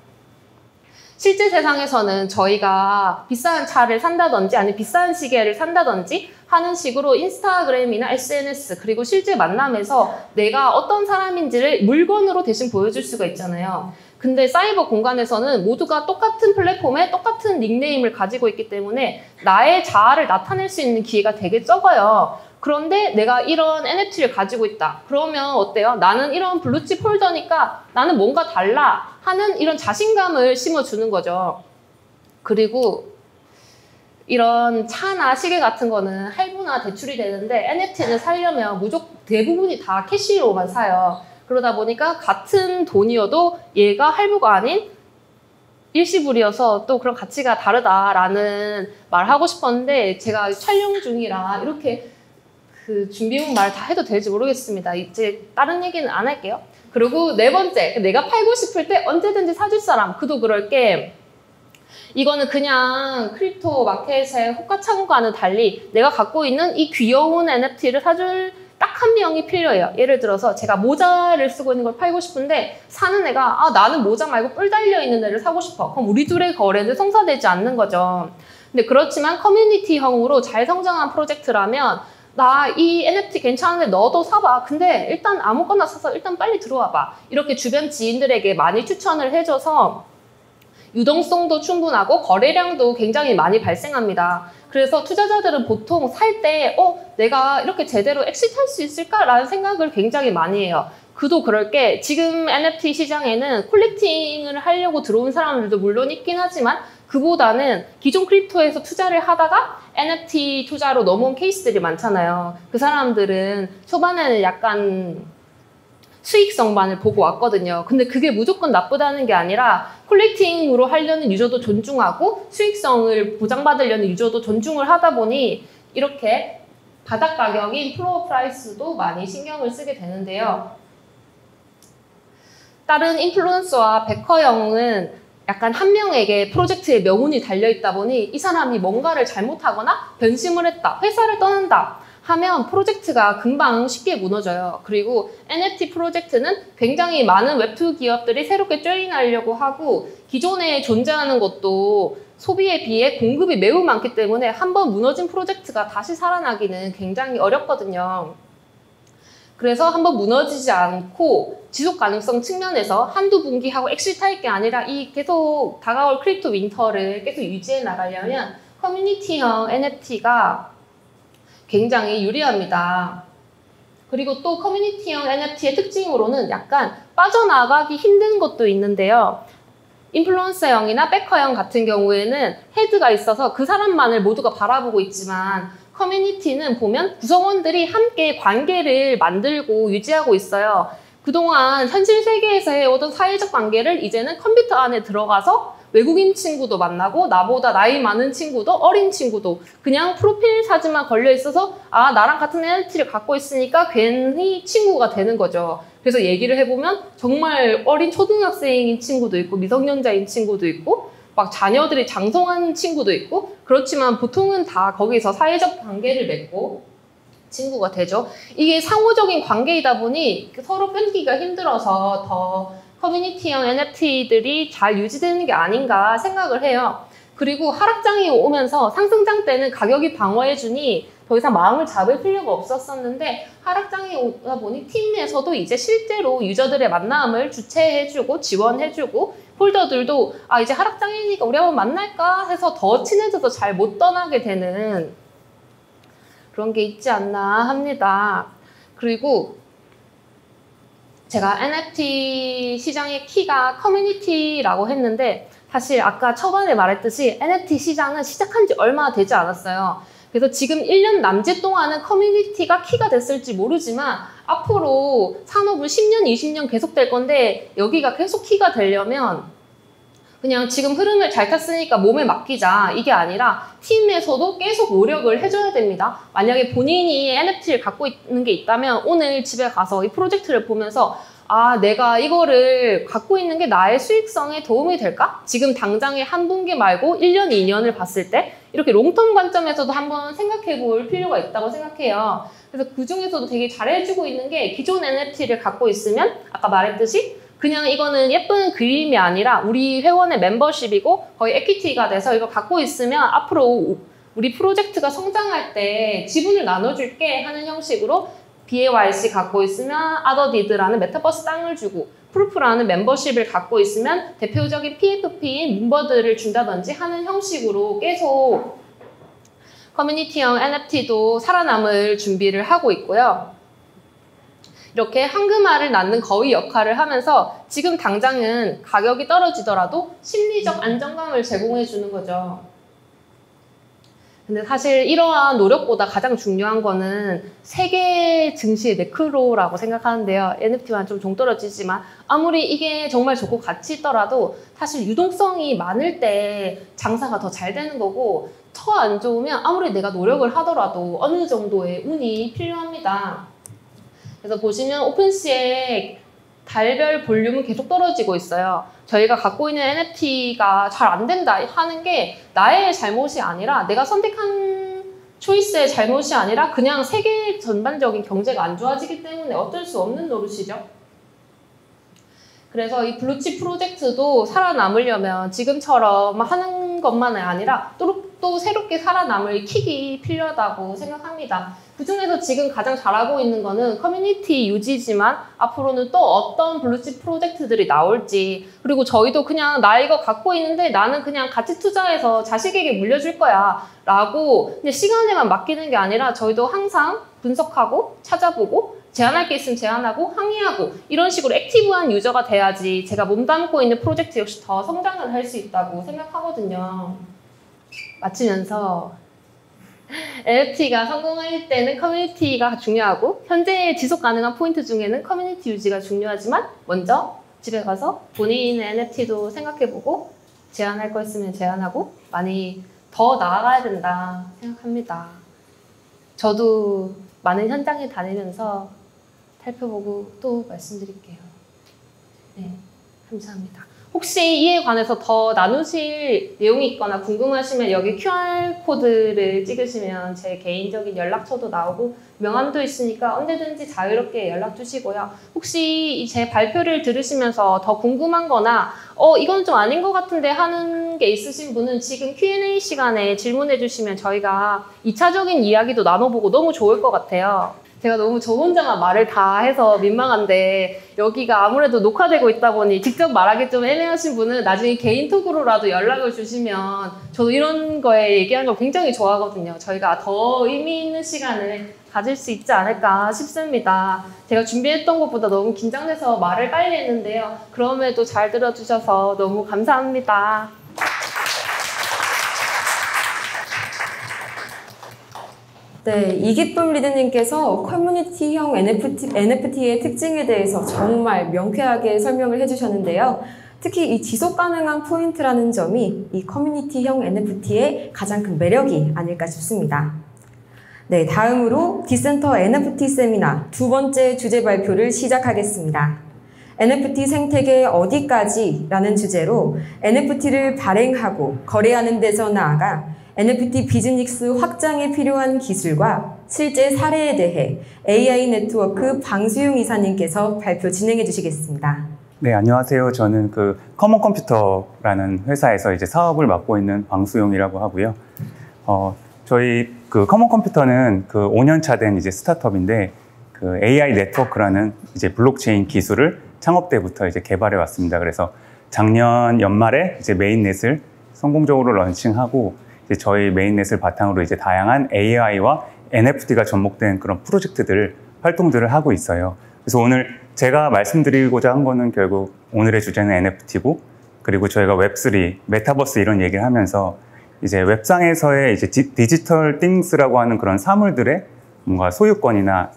실제 세상에서는 저희가 비싼 차를 산다든지 아니면 비싼 시계를 산다든지 하는 식으로 인스타그램이나 SNS 그리고 실제 만남에서 내가 어떤 사람인지를 물건으로 대신 보여줄 수가 있잖아요. 근데 사이버 공간에서는 모두가 똑같은 플랫폼에 똑같은 닉네임을 가지고 있기 때문에 나의 자아를 나타낼 수 있는 기회가 되게 적어요. 그런데 내가 이런 NFT를 가지고 있다. 그러면 어때요? 나는 이런 블루칩 홀더니까 나는 뭔가 달라 하는 이런 자신감을 심어주는 거죠. 그리고 이런 차나 시계 같은 거는 할부나 대출이 되는데 NFT는 사려면 무조건 대부분이 다 캐시로만 사요. 그러다 보니까 같은 돈이어도 얘가 할부가 아닌 일시불이어서 또 그런 가치가 다르다라는 말 하고 싶었는데 제가 촬영 중이라 이렇게 준비해온 말 다 해도 될지 모르겠습니다. 이제 다른 얘기는 안 할게요. 그리고 네 번째, 내가 팔고 싶을 때 언제든지 사줄 사람. 그도 그럴 게 이거는 그냥 크립토 마켓의 호가창고와는 달리 내가 갖고 있는 이 귀여운 NFT를 사줄 딱 한 명이 필요해요. 예를 들어서 제가 모자를 쓰고 있는 걸 팔고 싶은데 사는 애가 나는 모자 말고 뿔 달려있는 애를 사고 싶어. 그럼 우리 둘의 거래는 성사되지 않는 거죠. 근데 그렇지만 커뮤니티형으로 잘 성장한 프로젝트라면 나 이 NFT 괜찮은데 너도 사봐. 근데 일단 아무거나 사서 일단 빨리 들어와봐. 이렇게 주변 지인들에게 많이 추천을 해줘서 유동성도 충분하고 거래량도 굉장히 많이 발생합니다. 그래서 투자자들은 보통 살 때 내가 이렇게 제대로 엑시트할 수 있을까라는 생각을 굉장히 많이 해요. 그도 그럴 게 지금 NFT 시장에는 콜렉팅을 하려고 들어온 사람들도 물론 있긴 하지만 그보다는 기존 크립토에서 투자를 하다가 NFT 투자로 넘어온 케이스들이 많잖아요. 그 사람들은 초반에는 약간 수익성만을 보고 왔거든요. 근데 그게 무조건 나쁘다는 게 아니라 콜렉팅으로 하려는 유저도 존중하고 수익성을 보장받으려는 유저도 존중을 하다 보니 이렇게 바닥 가격인 플로어 프라이스도 많이 신경을 쓰게 되는데요. 다른 인플루언서와 베커형은 약간 한 명에게 프로젝트의 명운이 달려있다 보니 이 사람이 뭔가를 잘못하거나 변심을 했다, 회사를 떠난다 하면 프로젝트가 금방 쉽게 무너져요. 그리고 NFT 프로젝트는 굉장히 많은 웹2 기업들이 새롭게 조인하려고 하고 기존에 존재하는 것도 소비에 비해 공급이 매우 많기 때문에 한번 무너진 프로젝트가 다시 살아나기는 굉장히 어렵거든요. 그래서 한번 무너지지 않고 지속 가능성 측면에서 한두 분기 하고 엑시트할 게 아니라 이 계속 다가올 크립토 윈터를 계속 유지해 나가려면 커뮤니티형 NFT가 굉장히 유리합니다. 그리고 또 커뮤니티형 NFT의 특징으로는 약간 빠져나가기 힘든 것도 있는데요. 인플루언서형이나 백커형 같은 경우에는 헤드가 있어서 그 사람만을 모두가 바라보고 있지만 커뮤니티는 보면 구성원들이 함께 관계를 만들고 유지하고 있어요. 그동안 현실 세계에서 해오던 사회적 관계를 이제는 컴퓨터 안에 들어가서 외국인 친구도 만나고 나보다 나이 많은 친구도 어린 친구도 그냥 프로필 사진만 걸려 있어서 나랑 같은 NFT를 갖고 있으니까 괜히 친구가 되는 거죠. 그래서 얘기를 해보면 정말 어린 초등학생인 친구도 있고 미성년자인 친구도 있고 막 자녀들이 장성한 친구도 있고 그렇지만 보통은 다 거기서 사회적 관계를 맺고 친구가 되죠. 이게 상호적인 관계이다 보니 서로 끊기가 힘들어서 더 커뮤니티형 NFT들이 잘 유지되는 게 아닌가 생각을 해요. 그리고 하락장이 오면서 상승장 때는 가격이 방어해주니 더 이상 마음을 잡을 필요가 없었었는데 하락장이 오다 보니 팀에서도 이제 실제로 유저들의 만남을 주최해주고 지원해주고 홀더들도 이제 하락장이니까 우리 한번 만날까 해서 더 친해져서 잘 못 떠나게 되는 그런 게 있지 않나 합니다. 그리고 제가 NFT 시장의 키가 커뮤니티라고 했는데 사실 아까 초반에 말했듯이 NFT 시장은 시작한 지 얼마 되지 않았어요. 그래서 지금 1년 남짓 동안은 커뮤니티가 키가 됐을지 모르지만 앞으로 산업은 10년, 20년 계속될 건데 여기가 계속 키가 되려면 그냥 지금 흐름을 잘 탔으니까 몸에 맡기자 이게 아니라 팀에서도 계속 노력을 해줘야 됩니다. 만약에 본인이 NFT를 갖고 있는 게 있다면 오늘 집에 가서 이 프로젝트를 보면서 내가 이거를 갖고 있는 게 나의 수익성에 도움이 될까? 지금 당장의 한 분기 말고 1년, 2년을 봤을 때 이렇게 롱텀 관점에서도 한번 생각해 볼 필요가 있다고 생각해요. 그래서 그 중에서도 되게 잘해주고 있는 게 기존 NFT를 갖고 있으면 아까 말했듯이 그냥 이거는 예쁜 그림이 아니라 우리 회원의 멤버십이고 거의 에퀴티가 돼서 이거 갖고 있으면 앞으로 우리 프로젝트가 성장할 때 지분을 나눠줄게 하는 형식으로 BAYC 갖고 있으면 아더디드라는 메타버스 땅을 주고 프루프라는 멤버십을 갖고 있으면 대표적인 PFP인 뭉버드를 준다든지 하는 형식으로 계속 커뮤니티형 NFT도 살아남을 준비를 하고 있고요. 이렇게 황금알을 낳는 거위 역할을 하면서 지금 당장은 가격이 떨어지더라도 심리적 안정감을 제공해 주는 거죠. 근데 사실 이러한 노력보다 가장 중요한 거는 세계 증시의 매크로라고 생각하는데요. NFT만 좀 동떨어지지만 아무리 이게 정말 좋고 가치 있더라도 사실 유동성이 많을 때 장사가 더 잘 되는 거고 더 안 좋으면 아무리 내가 노력을 하더라도 어느 정도의 운이 필요합니다. 그래서 보시면 오픈시에 달별 볼륨은 계속 떨어지고 있어요. 저희가 갖고 있는 NFT가 잘 안 된다 하는 게 나의 잘못이 아니라 내가 선택한 초이스의 잘못이 아니라 그냥 세계 전반적인 경제가 안 좋아지기 때문에 어쩔 수 없는 노릇이죠. 그래서 이 블루칩 프로젝트도 살아남으려면 지금처럼 하는 것만이 아니라 또 또 새롭게 살아남을 킥이 필요하다고 생각합니다. 그중에서 지금 가장 잘하고 있는 거는 커뮤니티 유지지만 앞으로는 또 어떤 블루칩 프로젝트들이 나올지, 그리고 저희도 그냥 나 이거 갖고 있는데 나는 그냥 같이 투자해서 자식에게 물려줄 거야 라고 그냥 시간에만 맡기는 게 아니라 저희도 항상 분석하고 찾아보고 제안할 게 있으면 제안하고 항의하고 이런 식으로 액티브한 유저가 돼야지 제가 몸담고 있는 프로젝트 역시 더 성장을 할 수 있다고 생각하거든요. 마치면서 NFT가 성공할 때는 커뮤니티가 중요하고 현재 지속 가능한 포인트 중에는 커뮤니티 유지가 중요하지만 먼저 집에 가서 본인의 NFT도 생각해보고 제안할 거 있으면 제안하고 많이 더 나아가야 된다 생각합니다. 저도 많은 현장에 다니면서 살펴보고 또 말씀드릴게요. 네, 감사합니다. 혹시 이에 관해서 더 나누실 내용이 있거나 궁금하시면 여기 QR코드를 찍으시면 제 개인적인 연락처도 나오고 명함도 있으니까 언제든지 자유롭게 연락 주시고요. 혹시 제 발표를 들으시면서 더 궁금한 거나 이건 좀 아닌 것 같은데 하는 게 있으신 분은 지금 Q&A 시간에 질문해 주시면 저희가 2차적인 이야기도 나눠보고 너무 좋을 것 같아요. 제가 너무 저 혼자만 말을 다 해서 민망한데 여기가 아무래도 녹화되고 있다 보니 직접 말하기 좀 애매하신 분은 나중에 개인톡으로라도 연락을 주시면 저도 이런 거에 얘기하는 걸 굉장히 좋아하거든요. 저희가 더 의미 있는 시간을 가질 수 있지 않을까 싶습니다. 제가 준비했던 것보다 너무 긴장돼서 말을 빨리 했는데요. 그럼에도 잘 들어주셔서 너무 감사합니다. 네, 이기쁨 리드님께서 커뮤니티형 NFT의 특징에 대해서 정말 명쾌하게 설명을 해주셨는데요. 특히 이 지속 가능한 포인트라는 점이 이 커뮤니티형 NFT의 가장 큰 매력이 아닐까 싶습니다. 네, 다음으로 디센터 NFT 세미나 두 번째 주제 발표를 시작하겠습니다. NFT 생태계 어디까지? 라는 주제로 NFT를 발행하고 거래하는 데서 나아가 NFT 비즈니스 확장에 필요한 기술과 실제 사례에 대해 AI 네트워크 방수용 이사님께서 발표 진행해 주시겠습니다. 네, 안녕하세요. 저는 커먼 컴퓨터라는 회사에서 이제 사업을 맡고 있는 방수용이라고 하고요. 저희 커먼 컴퓨터는 5년 차 된 이제 스타트업인데 AI 네트워크라는 이제 블록체인 기술을 창업 때부터 이제 개발해 왔습니다. 그래서 작년 연말에 이제 메인넷을 성공적으로 런칭하고 저희 메인넷을 바탕으로 이제 다양한 AI와 NFT가 접목된 그런 프로젝트들, 활동들을 하고 있어요. 그래서 오늘 제가 말씀드리고자 한 거는 결국 오늘의 주제는 NFT고, 그리고 저희가 웹3, 메타버스 이런 얘기를 하면서 이제 웹상에서의 이제 디지털 띵스라고 하는 그런 사물들의 뭔가 소유권이나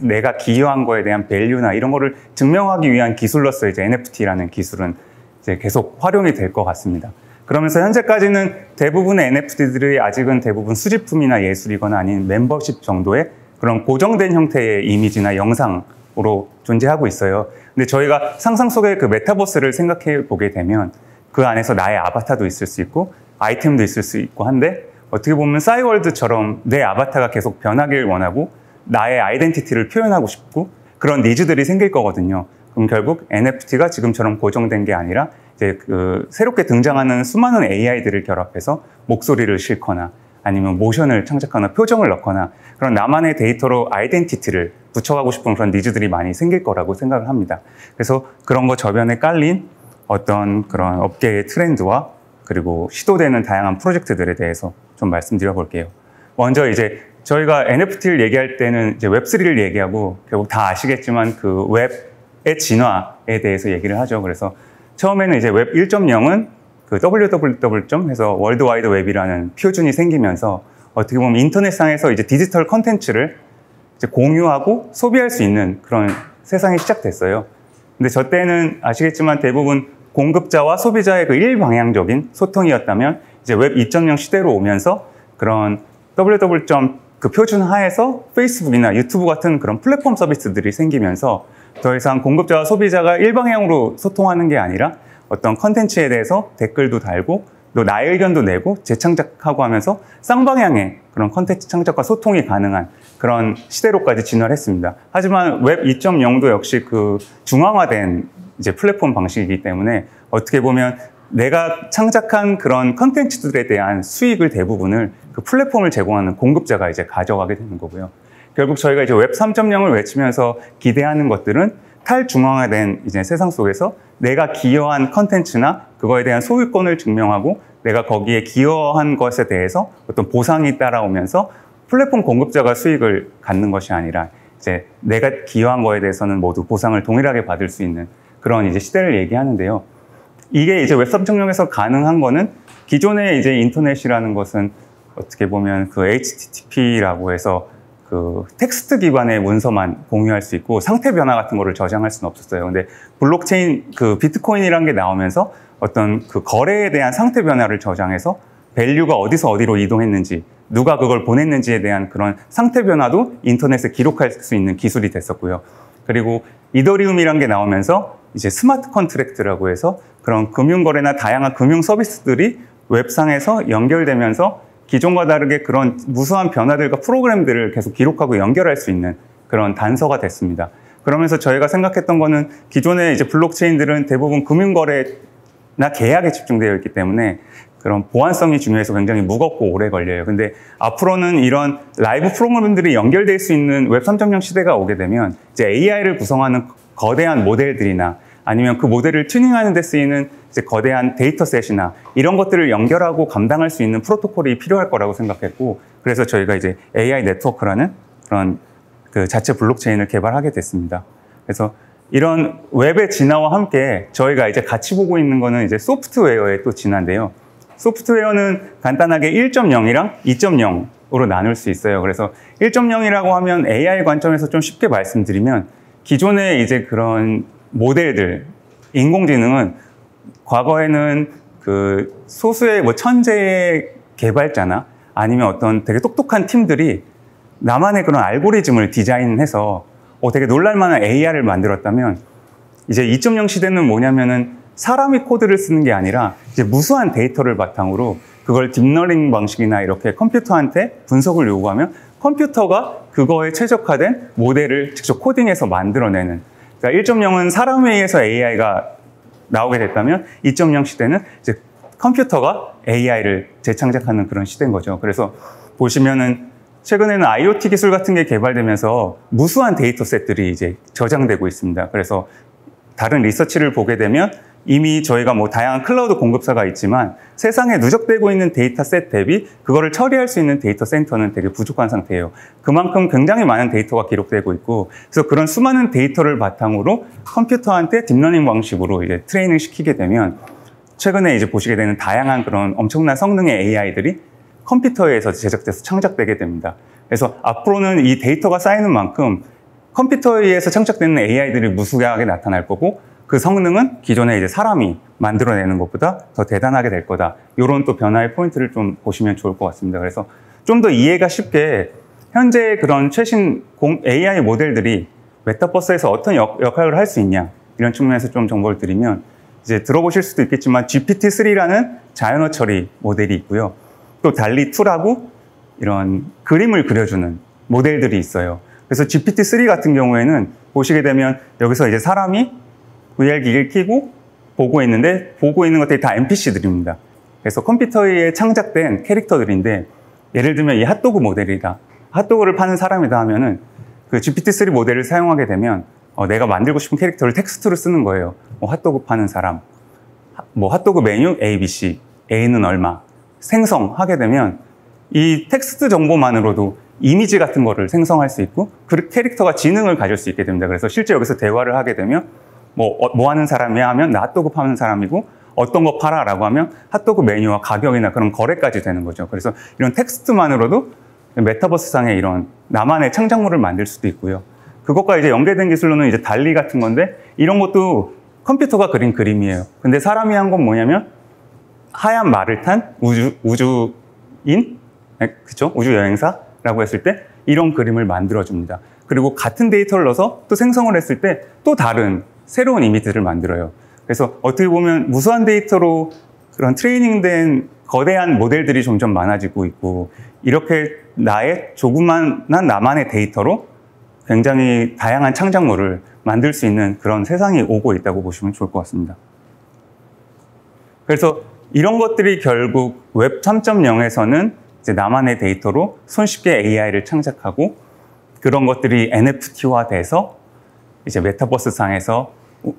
내가 기여한 거에 대한 밸류나 이런 거를 증명하기 위한 기술로서 이제 NFT라는 기술은 이제 계속 활용이 될 것 같습니다. 그러면서 현재까지는 대부분의 NFT들이 아직은 대부분 수집품이나 예술이거나 아닌 멤버십 정도의 그런 고정된 형태의 이미지나 영상으로 존재하고 있어요. 근데 저희가 상상 속의 메타버스를 생각해 보게 되면 그 안에서 나의 아바타도 있을 수 있고 아이템도 있을 수 있고 한데 어떻게 보면 싸이월드처럼 내 아바타가 계속 변하길 원하고 나의 아이덴티티를 표현하고 싶고 그런 니즈들이 생길 거거든요. 그럼 결국 NFT가 지금처럼 고정된 게 아니라 이제 새롭게 등장하는 수많은 AI들을 결합해서 목소리를 싣거나 아니면 모션을 창작하거나 표정을 넣거나 그런 나만의 데이터로 아이덴티티를 붙여가고 싶은 그런 니즈들이 많이 생길 거라고 생각을 합니다. 그래서 그런 거 저변에 깔린 어떤 그런 업계의 트렌드와 그리고 시도되는 다양한 프로젝트들에 대해서 좀 말씀드려 볼게요. 먼저 이제 저희가 NFT를 얘기할 때는 이제 웹3를 얘기하고 결국 다 아시겠지만 웹의 진화에 대해서 얘기를 하죠. 그래서 처음에는 이제 웹 1.0은 www 해서 월드와이드 웹이라는 표준이 생기면서 어떻게 보면 인터넷상에서 이제 디지털 컨텐츠를 이제 공유하고 소비할 수 있는 그런 세상이 시작됐어요. 근데 저 때는 아시겠지만 대부분 공급자와 소비자의 일방향적인 소통이었다면 이제 웹 2.0 시대로 오면서 그런 www 표준 하에서 페이스북이나 유튜브 같은 그런 플랫폼 서비스들이 생기면서 더 이상 공급자와 소비자가 일방향으로 소통하는 게 아니라 어떤 컨텐츠에 대해서 댓글도 달고 또 나의 의견도 내고 재창작하고 하면서 쌍방향의 그런 컨텐츠 창작과 소통이 가능한 그런 시대로까지 진화를 했습니다. 하지만 웹 2.0도 역시 중앙화된 이제 플랫폼 방식이기 때문에 어떻게 보면 내가 창작한 그런 컨텐츠들에 대한 수익을 대부분을 그 플랫폼을 제공하는 공급자가 이제 가져가게 되는 거고요. 결국 저희가 이제 웹 3.0을 외치면서 기대하는 것들은 탈중앙화된 이제 세상 속에서 내가 기여한 컨텐츠나 그거에 대한 소유권을 증명하고 내가 거기에 기여한 것에 대해서 어떤 보상이 따라오면서 플랫폼 공급자가 수익을 갖는 것이 아니라 이제 내가 기여한 거에 대해서는 모두 보상을 동일하게 받을 수 있는 그런 이제 시대를 얘기하는데요. 이게 이제 웹 3.0에서 가능한 거는 기존의 이제 인터넷이라는 것은 어떻게 보면 그 HTTP라고 해서 그 텍스트 기반의 문서만 공유할 수 있고 상태 변화 같은 거를 저장할 수는 없었어요. 근데 블록체인 그 비트코인이라는 게 나오면서 어떤 그 거래에 대한 상태 변화를 저장해서 밸류가 어디서 어디로 이동했는지 누가 그걸 보냈는지에 대한 그런 상태 변화도 인터넷에 기록할 수 있는 기술이 됐었고요. 그리고 이더리움이라는 게 나오면서 이제 스마트 컨트랙트라고 해서 그런 금융거래나 다양한 금융 서비스들이 웹상에서 연결되면서 기존과 다르게 그런 무수한 변화들과 프로그램들을 계속 기록하고 연결할 수 있는 그런 단서가 됐습니다. 그러면서 저희가 생각했던 거는 기존의 이제 블록체인들은 대부분 금융거래나 계약에 집중되어 있기 때문에 그런 보안성이 중요해서 굉장히 무겁고 오래 걸려요. 근데 앞으로는 이런 라이브 프로그램들이 연결될 수 있는 웹 3.0 시대가 오게 되면 이제 AI를 구성하는 거대한 모델들이나 아니면 그 모델을 튜닝하는 데 쓰이는 이제 거대한 데이터셋이나 이런 것들을 연결하고 감당할 수 있는 프로토콜이 필요할 거라고 생각했고, 그래서 저희가 이제 AI 네트워크라는 그런 그 자체 블록체인을 개발하게 됐습니다. 그래서 이런 웹의 진화와 함께 저희가 이제 같이 보고 있는 거는 이제 소프트웨어의 또 진화인데요. 소프트웨어는 간단하게 1.0이랑 2.0으로 나눌 수 있어요. 그래서 1.0이라고 하면 AI 관점에서 좀 쉽게 말씀드리면 기존의 이제 그런 모델들, 인공지능은 과거에는 그 소수의 뭐 천재의 개발자나 아니면 어떤 되게 똑똑한 팀들이 나만의 그런 알고리즘을 디자인해서 되게 놀랄만한 AI를 만들었다면, 이제 2.0 시대는 뭐냐면은 사람이 코드를 쓰는 게 아니라 이제 무수한 데이터를 바탕으로 그걸 딥러닝 방식이나 이렇게 컴퓨터한테 분석을 요구하면 컴퓨터가 그거에 최적화된 모델을 직접 코딩해서 만들어내는, 그러니까 1.0은 사람에 의해서 AI가 나오게 됐다면 2.0 시대는 이제 컴퓨터가 AI를 재창작하는 그런 시대인 거죠. 그래서 보시면은 최근에는 IoT 기술 같은 게 개발되면서 무수한 데이터셋들이 이제 저장되고 있습니다. 그래서 다른 리서치를 보게 되면 이미 저희가 뭐 다양한 클라우드 공급사가 있지만 세상에 누적되고 있는 데이터셋 대비 그거를 처리할 수 있는 데이터 센터는 되게 부족한 상태예요. 그만큼 굉장히 많은 데이터가 기록되고 있고, 그래서 그런 수많은 데이터를 바탕으로 컴퓨터한테 딥러닝 방식으로 이제 트레이닝 시키게 되면 최근에 이제 보시게 되는 다양한 그런 엄청난 성능의 AI들이 컴퓨터에서 제작돼서 창작되게 됩니다. 그래서 앞으로는 이 데이터가 쌓이는 만큼 컴퓨터에 의해서 창작되는 AI들이 무수하게 나타날 거고, 그 성능은 기존에 이제 사람이 만들어내는 것보다 더 대단하게 될 거다. 이런 또 변화의 포인트를 좀 보시면 좋을 것 같습니다. 그래서 좀 더 이해가 쉽게 현재 그런 최신 AI 모델들이 메타버스에서 어떤 역할을 할 수 있냐, 이런 측면에서 좀 정보를 드리면, 이제 들어보실 수도 있겠지만 GPT-3라는 자연어 처리 모델이 있고요. 또 달리2라고 이런 그림을 그려주는 모델들이 있어요. 그래서 GPT-3 같은 경우에는 보시게 되면 여기서 이제 사람이 VR 기기를 켜고 보고 있는데, 보고 있는 것들이 다 NPC들입니다. 그래서 컴퓨터에 창작된 캐릭터들인데, 예를 들면 이 핫도그 모델이다, 핫도그를 파는 사람이다 하면은 그 GPT-3 모델을 사용하게 되면 내가 만들고 싶은 캐릭터를 텍스트로 쓰는 거예요. 뭐 핫도그 파는 사람, 뭐 핫도그 메뉴 ABC, A는 얼마, 생성하게 되면 이 텍스트 정보만으로도 이미지 같은 거를 생성할 수 있고 그 캐릭터가 지능을 가질 수 있게 됩니다. 그래서 실제 여기서 대화를 하게 되면 뭐 하는 사람이야 하면 나 핫도그 파는 사람이고, 어떤 거 팔아 라고 하면 핫도그 메뉴와 가격이나 그런 거래까지 되는 거죠. 그래서 이런 텍스트만으로도 메타버스상에 이런 나만의 창작물을 만들 수도 있고요. 그것과 이제 연계된 기술로는 이제 달리 같은 건데, 이런 것도 컴퓨터가 그린 그림이에요. 근데 사람이 한 건 뭐냐면 하얀 말을 탄 우주인? 그쵸? 우주 여행사라고 했을 때 이런 그림을 만들어줍니다. 그리고 같은 데이터를 넣어서 또 생성을 했을 때 또 다른 새로운 이미지를 만들어요. 그래서 어떻게 보면 무수한 데이터로 그런 트레이닝된 거대한 모델들이 점점 많아지고 있고, 이렇게 나의 조그만한 나만의 데이터로 굉장히 다양한 창작물을 만들 수 있는 그런 세상이 오고 있다고 보시면 좋을 것 같습니다. 그래서 이런 것들이 결국 웹 3.0에서는 이제 나만의 데이터로 손쉽게 AI를 창작하고 그런 것들이 NFT화돼서 이제 메타버스 상에서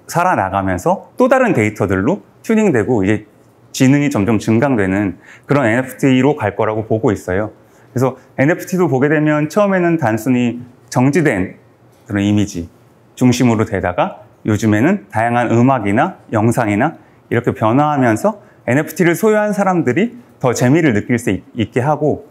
살아나가면서 또 다른 데이터들로 튜닝되고 이제 지능이 점점 증강되는 그런 NFT로 갈 거라고 보고 있어요. 그래서 NFT도 보게 되면 처음에는 단순히 정지된 그런 이미지 중심으로 되다가 요즘에는 다양한 음악이나 영상이나 이렇게 변화하면서 NFT를 소유한 사람들이 더 재미를 느낄 수 있게 하고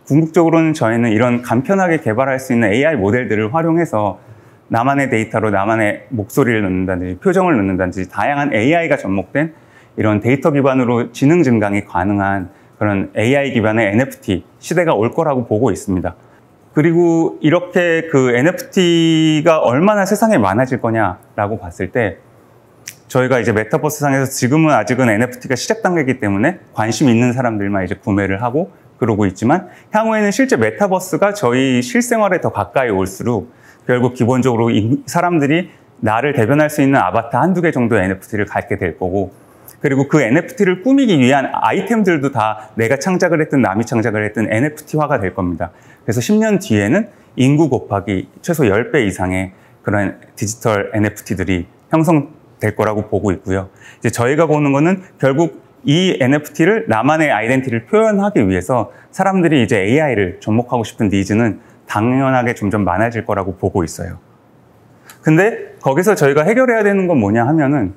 궁극적으로는 저희는 이런 간편하게 개발할 수 있는 AI 모델들을 활용해서 나만의 데이터로 나만의 목소리를 넣는다든지 표정을 넣는다든지 다양한 AI가 접목된 이런 데이터 기반으로 지능 증강이 가능한 그런 AI 기반의 NFT 시대가 올 거라고 보고 있습니다. 그리고 이렇게 그 NFT가 얼마나 세상에 많아질 거냐라고 봤을 때 저희가 이제 메타버스 상에서 지금은 아직은 NFT가 시작 단계이기 때문에 관심 있는 사람들만 이제 구매를 하고 그러고 있지만 향후에는 실제 메타버스가 저희 실생활에 더 가까이 올수록 결국 기본적으로 사람들이 나를 대변할 수 있는 아바타 한두 개 정도의 NFT를 갖게 될 거고 그리고 그 NFT를 꾸미기 위한 아이템들도 다 내가 창작을 했든 남이 창작을 했든 NFT화가 될 겁니다. 그래서 10년 뒤에는 인구 곱하기 최소 10배 이상의 그런 디지털 NFT들이 형성될 거라고 보고 있고요. 이제 저희가 보는 거는 결국 이 NFT를 나만의 아이덴티티를 표현하기 위해서 사람들이 이제 AI를 접목하고 싶은 니즈는 당연하게 점점 많아질 거라고 보고 있어요. 근데 거기서 저희가 해결해야 되는 건 뭐냐 하면은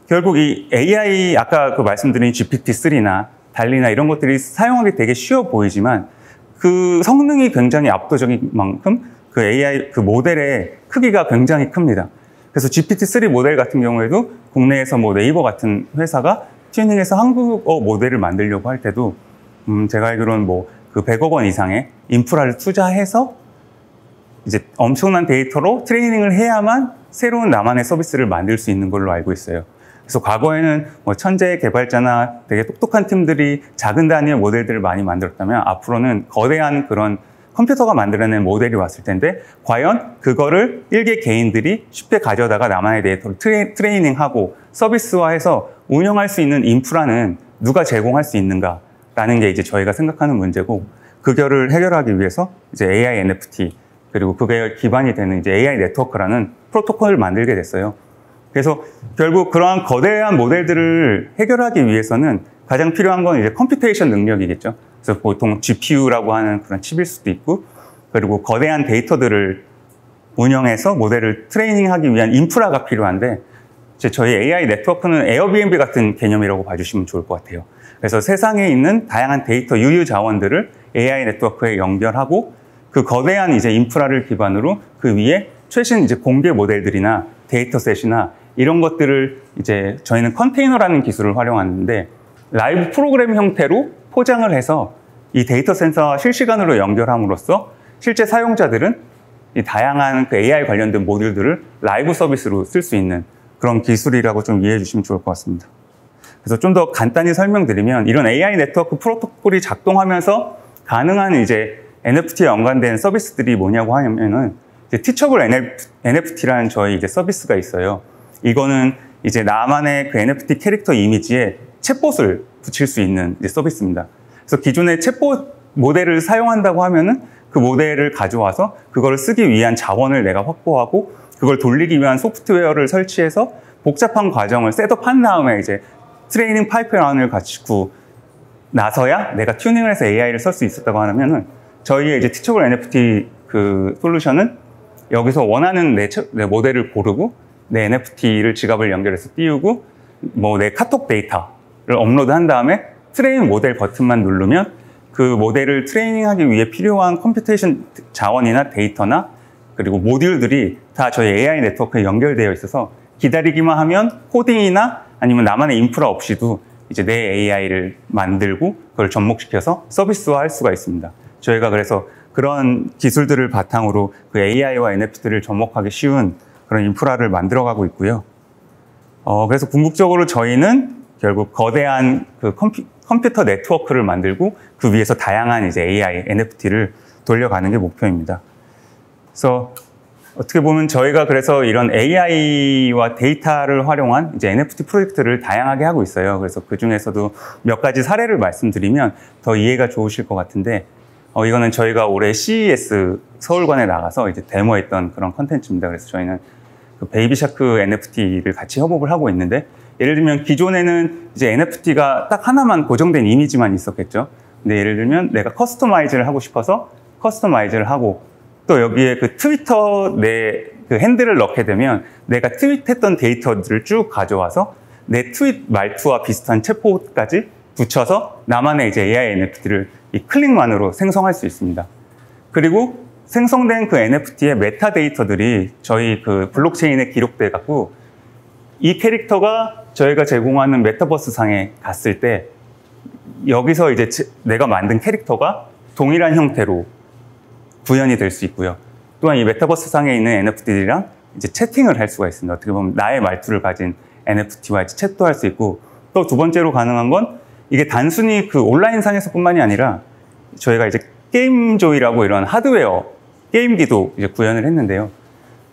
결국 이 AI 아까 그 말씀드린 GPT-3나 달리나 이런 것들이 사용하기 되게 쉬워 보이지만 그 성능이 굉장히 압도적인 만큼 그 AI 그 모델의 크기가 굉장히 큽니다. 그래서 GPT-3 모델 같은 경우에도 국내에서 뭐 네이버 같은 회사가 튜닝해서 한국어 모델을 만들려고 할 때도 제가 알기로는 뭐 그 100억 원 이상의 인프라를 투자해서 이제 엄청난 데이터로 트레이닝을 해야만 새로운 나만의 서비스를 만들 수 있는 걸로 알고 있어요. 그래서 과거에는 뭐 천재 개발자나 되게 똑똑한 팀들이 작은 단위의 모델들을 많이 만들었다면 앞으로는 거대한 그런 컴퓨터가 만들어낸 모델이 왔을 텐데 과연 그거를 일개 개인들이 쉽게 가져다가 나만의 데이터를 트레이닝하고 서비스화해서 운영할 수 있는 인프라는 누가 제공할 수 있는가라는 게 이제 저희가 생각하는 문제고 그거를 해결하기 위해서 이제 AI NFT 그리고 그게 기반이 되는 이제 AI 네트워크라는 프로토콜을 만들게 됐어요. 그래서 결국 그러한 거대한 모델들을 해결하기 위해서는 가장 필요한 건 이제 컴퓨테이션 능력이겠죠. 그래서 보통 GPU라고 하는 그런 칩일 수도 있고 그리고 거대한 데이터들을 운영해서 모델을 트레이닝하기 위한 인프라가 필요한데 이제 저희 AI 네트워크는 에어비앤비 같은 개념이라고 봐주시면 좋을 것 같아요. 그래서 세상에 있는 다양한 데이터 유유 자원들을 AI 네트워크에 연결하고 그 거대한 이제 인프라를 기반으로 그 위에 최신 이제 공개 모델들이나 데이터셋이나 이런 것들을 이제 저희는 컨테이너라는 기술을 활용하는데 라이브 프로그램 형태로 포장을 해서 이 데이터 센서와 실시간으로 연결함으로써 실제 사용자들은 이 다양한 그 AI 관련된 모듈들을 라이브 서비스로 쓸 수 있는 그런 기술이라고 좀 이해해 주시면 좋을 것 같습니다. 그래서 좀 더 간단히 설명드리면 이런 AI 네트워크 프로토콜이 작동하면서 가능한 이제 NFT에 연관된 서비스들이 뭐냐고 하면은 이제 티처블 NFT라는 저희 이제 서비스가 있어요. 이거는 이제 나만의 그 NFT 캐릭터 이미지에 챗봇을 붙일 수 있는 이제 서비스입니다. 그래서 기존의 챗봇 모델을 사용한다고 하면은 그 모델을 가져와서 그걸 쓰기 위한 자원을 내가 확보하고 그걸 돌리기 위한 소프트웨어를 설치해서 복잡한 과정을 셋업한 다음에 이제 트레이닝 파이프라인을 갖추고 나서야 내가 튜닝을 해서 AI를 쓸 수 있었다고 하면은 저희의 이제 티처블 NFT 그 솔루션은 여기서 원하는 내 모델을 고르고 내 NFT를 지갑을 연결해서 띄우고 뭐 내 카톡 데이터를 업로드한 다음에 트레인 모델 버튼만 누르면 그 모델을 트레이닝하기 위해 필요한 컴퓨테이션 자원이나 데이터나 그리고 모듈들이 다 저희 AI 네트워크에 연결되어 있어서 기다리기만 하면 코딩이나 아니면 나만의 인프라 없이도 이제 내 AI를 만들고 그걸 접목시켜서 서비스화할 수가 있습니다. 저희가 그래서 그런 기술들을 바탕으로 그 AI와 NFT를 접목하기 쉬운 그런 인프라를 만들어가고 있고요. 그래서 궁극적으로 저희는 결국 거대한 그 컴퓨터 네트워크를 만들고 그 위에서 다양한 이제 AI, NFT를 돌려가는 게 목표입니다. 그래서 어떻게 보면 저희가 그래서 이런 AI와 데이터를 활용한 이제 NFT 프로젝트를 다양하게 하고 있어요. 그래서 그 중에서도 몇 가지 사례를 말씀드리면 더 이해가 좋으실 것 같은데, 이거는 저희가 올해 CES 서울관에 나가서 이제 데모했던 그런 컨텐츠입니다. 그래서 저희는 그 베이비샤크 NFT를 같이 협업을 하고 있는데, 예를 들면 기존에는 이제 NFT가 딱 하나만 고정된 이미지만 있었겠죠. 근데 예를 들면 내가 커스터마이즈를 하고 싶어서 커스터마이즈를 하고, 또 여기에 그 트위터 내 그 핸들을 넣게 되면 내가 트윗했던 데이터들을 쭉 가져와서 내 트윗 말투와 비슷한 챗봇까지 붙여서 나만의 이제 AI NFT를 이 클릭만으로 생성할 수 있습니다. 그리고 생성된 그 NFT의 메타 데이터들이 저희 그 블록체인에 기록돼 갖고 이 캐릭터가 저희가 제공하는 메타버스 상에 갔을 때 여기서 이제 내가 만든 캐릭터가 동일한 형태로 구현이 될 수 있고요. 또한 이 메타버스 상에 있는 NFT들이랑 이제 채팅을 할 수가 있습니다. 어떻게 보면 나의 말투를 가진 NFT와 이제 챗도 할 수 있고, 또 두 번째로 가능한 건 이게 단순히 그 온라인 상에서뿐만이 아니라 저희가 이제 게임조이라고 이런 하드웨어 게임기도 이제 구현을 했는데요.